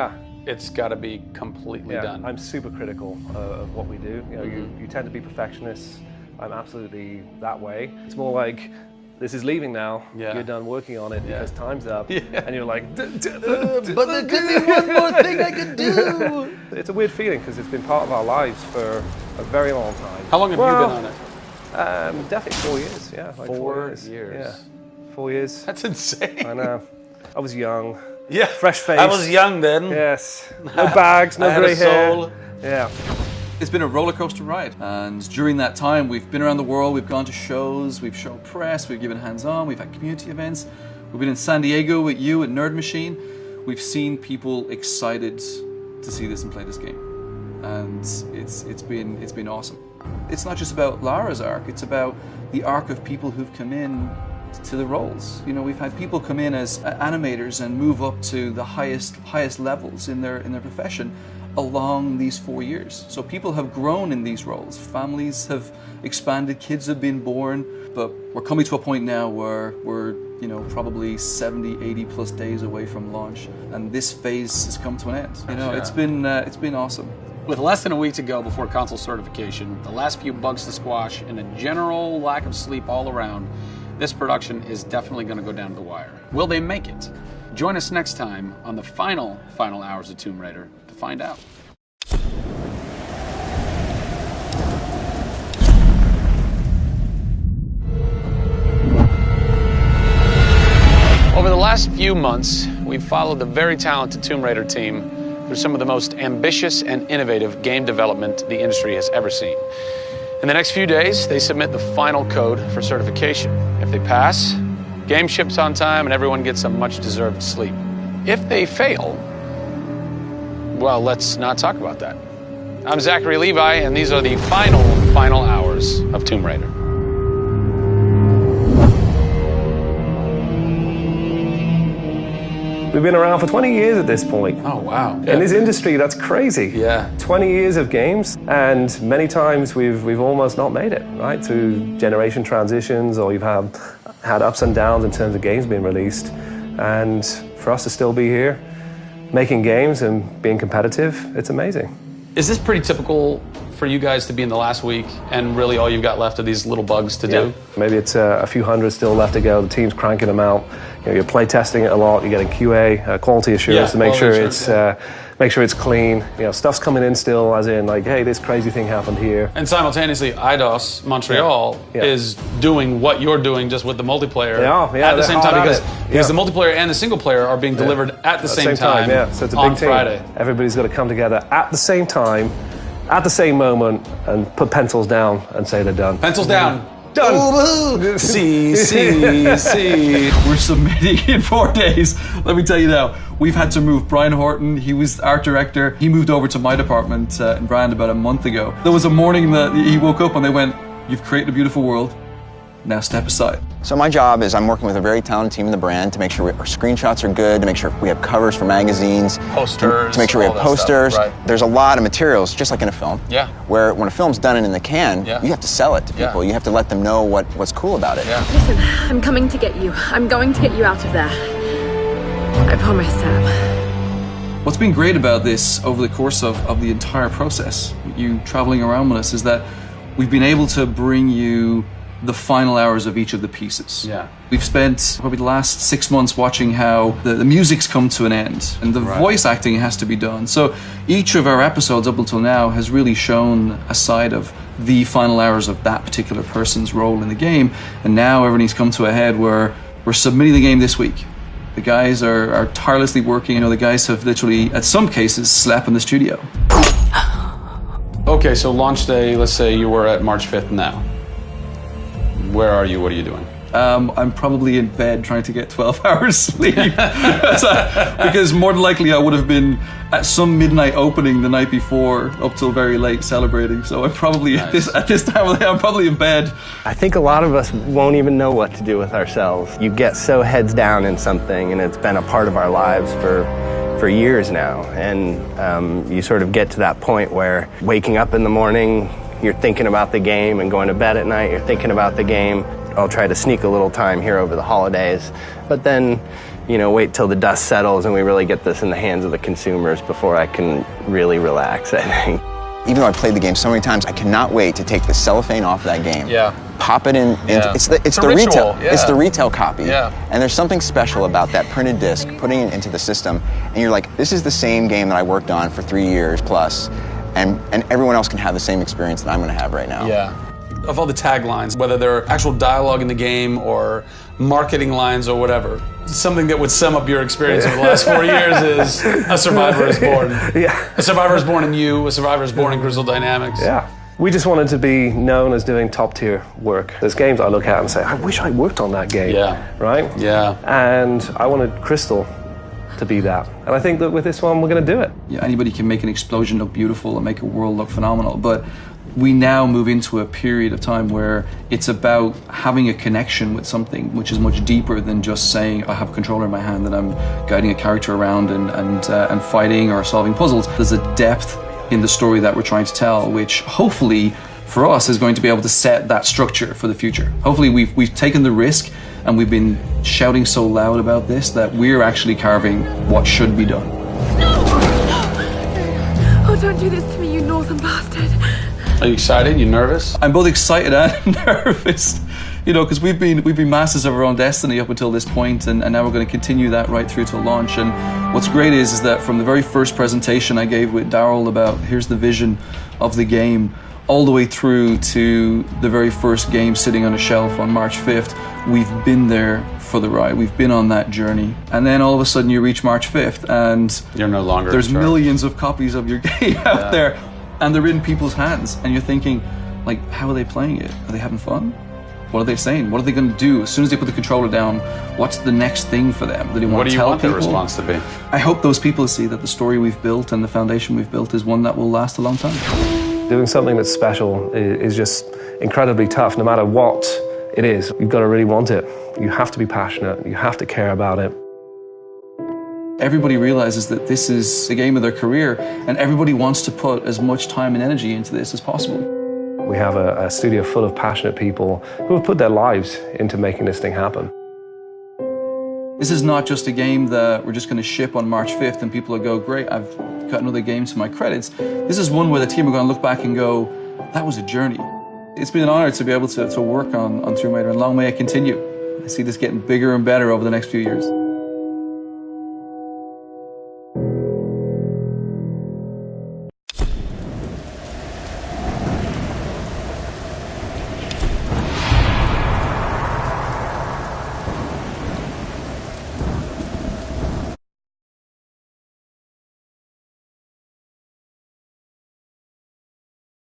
it's got to be completely done? I'm super critical of what we do. You know, you tend to be perfectionists. I'm absolutely that way. It's more like, this is leaving now. You're done working on it because time's up. And you're like, but there could be one more thing I could do. It's a weird feeling because it's been part of our lives for a very long time. How long have you been on it? Definitely 4 years. Yeah, like 4 years. Yeah, 4 years. That's insane. I know. I was young. Yeah. Fresh face. I was young then. Yes. No bags, no grey hair. Yeah. It's been a roller coaster ride, and during that time we've been around the world, we've gone to shows, we've shown press, we've given hands-on, we've had community events, we've been in San Diego with you at Nerd Machine. We've seen people excited to see this and play this game, and it's been awesome. It's not just about Lara's arc, it's about the arc of people who've come in to the roles. You know, we've had people come in as animators and move up to the highest levels in their profession along these 4 years. So people have grown in these roles. Families have expanded, kids have been born, but we're coming to a point now where we're, you know, probably 70, 80 plus days away from launch, and this phase has come to an end. You know, it's been awesome. With less than a week to go before console certification, the last few bugs to squash, and a general lack of sleep all around, this production is definitely going to go down to the wire. Will they make it? Join us next time on the final hours of Tomb Raider to find out. Over the last few months, we've followed the very talented Tomb Raider team through some of the most ambitious and innovative game development the industry has ever seen. In the next few days, they submit the final code for certification. If they pass, game ships on time and everyone gets some much-deserved sleep. If they fail, well, let's not talk about that. I'm Zachary Levi, and these are the final hours of Tomb Raider. We've been around for 20 years at this point. Oh, wow. In this industry, that's crazy. Yeah. 20 years of games, and many times we've almost not made it, right? Through generation transitions, or you've had ups and downs in terms of games being released. And for us to still be here, making games and being competitive, it's amazing. Is this pretty typical for you guys to be in the last week and really all you've got left are these little bugs to do? Maybe it's a few hundred still left to go. The team's cranking them out. You know, you're play testing it a lot. You're getting QA, quality assurance, to make sure it's clean. You know, stuff's coming in still, as in like, hey, this crazy thing happened here. And simultaneously, IDOS Montreal is doing what you're doing, just with the multiplayer at the same time, because the multiplayer and the single player are being delivered at the same time. Yeah, so it's a big on team. Friday. Everybody's got to come together at the same time, at the same moment, and put pencils down and say they're done. Pencils down. Done. See. We're submitting in 4 days. Let me tell you now, we've had to move. Brian Horton, he was art director. He moved over to my department in Brand about a month ago. There was a morning that he woke up and they went, "You've created a beautiful world. Now step aside." So my job is I'm working with a very talented team in the brand to make sure our screenshots are good, to make sure we have covers for magazines, posters, to make sure we have posters. Stuff, right. There's a lot of materials, just like in a film. Yeah. Where when a film's done and in the can, you have to sell it to people. You have to let them know what's cool about it. Listen, I'm coming to get you. I'm going to get you out of there. I promise, Sam. What's been great about this over the course of the entire process, you traveling around with us, is that we've been able to bring you the final hours of each of the pieces. Yeah. We've spent probably the last 6 months watching how the music's come to an end and the voice acting has to be done. So each of our episodes up until now has really shown a side of the final hours of that particular person's role in the game. And now everything's come to a head where we're submitting the game this week. The guys are tirelessly working. You know, the guys have literally, at some cases, slept in the studio. Okay, so launch day, let's say you were at March 5th now. Where are you? What are you doing? I'm probably in bed trying to get 12 hours sleep. Because more than likely I would have been at some midnight opening the night before up till very late celebrating. So I'm probably at this time of the day, I'm probably in bed. I think a lot of us won't even know what to do with ourselves. You get so heads down in something and it's been a part of our lives for years now. And you sort of get to that point where waking up in the morning, you're thinking about the game, and going to bed at night, you're thinking about the game. I'll try to sneak a little time here over the holidays, but then, you know, wait till the dust settles and we really get this in the hands of the consumers before I can really relax, I think. Even though I played the game so many times, I cannot wait to take the cellophane off that game. Yeah. Pop it in. It's the ritual. retail. It's the retail copy. Yeah. And there's something special about that printed disc, putting it into the system, and you're like, this is the same game that I worked on for 3 years plus. And everyone else can have the same experience that I'm going to have right now. Yeah. Of all the taglines, whether they're actual dialogue in the game or marketing lines or whatever, something that would sum up your experience over the last 4 years is A Survivor is Born. Yeah. A Survivor is Born in you, A Survivor is Born in Crystal Dynamics. Yeah. We just wanted to be known as doing top tier work. There's games I look at and say, I wish I worked on that game. Yeah. Right? Yeah. And I wanted Crystal to be that. And I think that with this one, we're going to do it. Yeah, anybody can make an explosion look beautiful and make a world look phenomenal, but we now move into a period of time where it's about having a connection with something which is much deeper than just saying I have a controller in my hand and I'm guiding a character around and fighting or solving puzzles. There's a depth in the story that we're trying to tell, which hopefully for us is going to be able to set that structure for the future. Hopefully we've taken the risk and we've been shouting so loud about this that we're actually carving what should be done. Oh, don't do this to me, you northern bastard. Are you excited? You nervous? I'm both excited and nervous, you know, because we've been masters of our own destiny up until this point, and now we're going to continue that right through to launch. And what's great is that from the very first presentation I gave with Daryl about here's the vision of the game, all the way through to the very first game sitting on a shelf on March 5th, we've been there for the ride. We've been on that journey. And then all of a sudden you reach March 5th and you're no longer there's millions of copies of your game out there, and they're in people's hands, and you're thinking, like, how are they playing it? Are they having fun? What are they saying? What are they going to do? As soon as they put the controller down, what's the next thing for them? Do they want to tell people? What do you want their response to be? I hope those people see that the story we've built and the foundation we've built is one that will last a long time. Doing something that's special is just incredibly tough, no matter what it is. You've got to really want it. You have to be passionate. You have to care about it. Everybody realizes that this is the game of their career, and everybody wants to put as much time and energy into this as possible. We have a studio full of passionate people who have put their lives into making this thing happen. This is not just a game that we're just going to ship on March 5th and people will go, great, I've got another game to my credits. This is one where the team are going to look back and go, that was a journey. It's been an honor to be able to work on Tomb Raider, and long may it continue. I see this getting bigger and better over the next few years.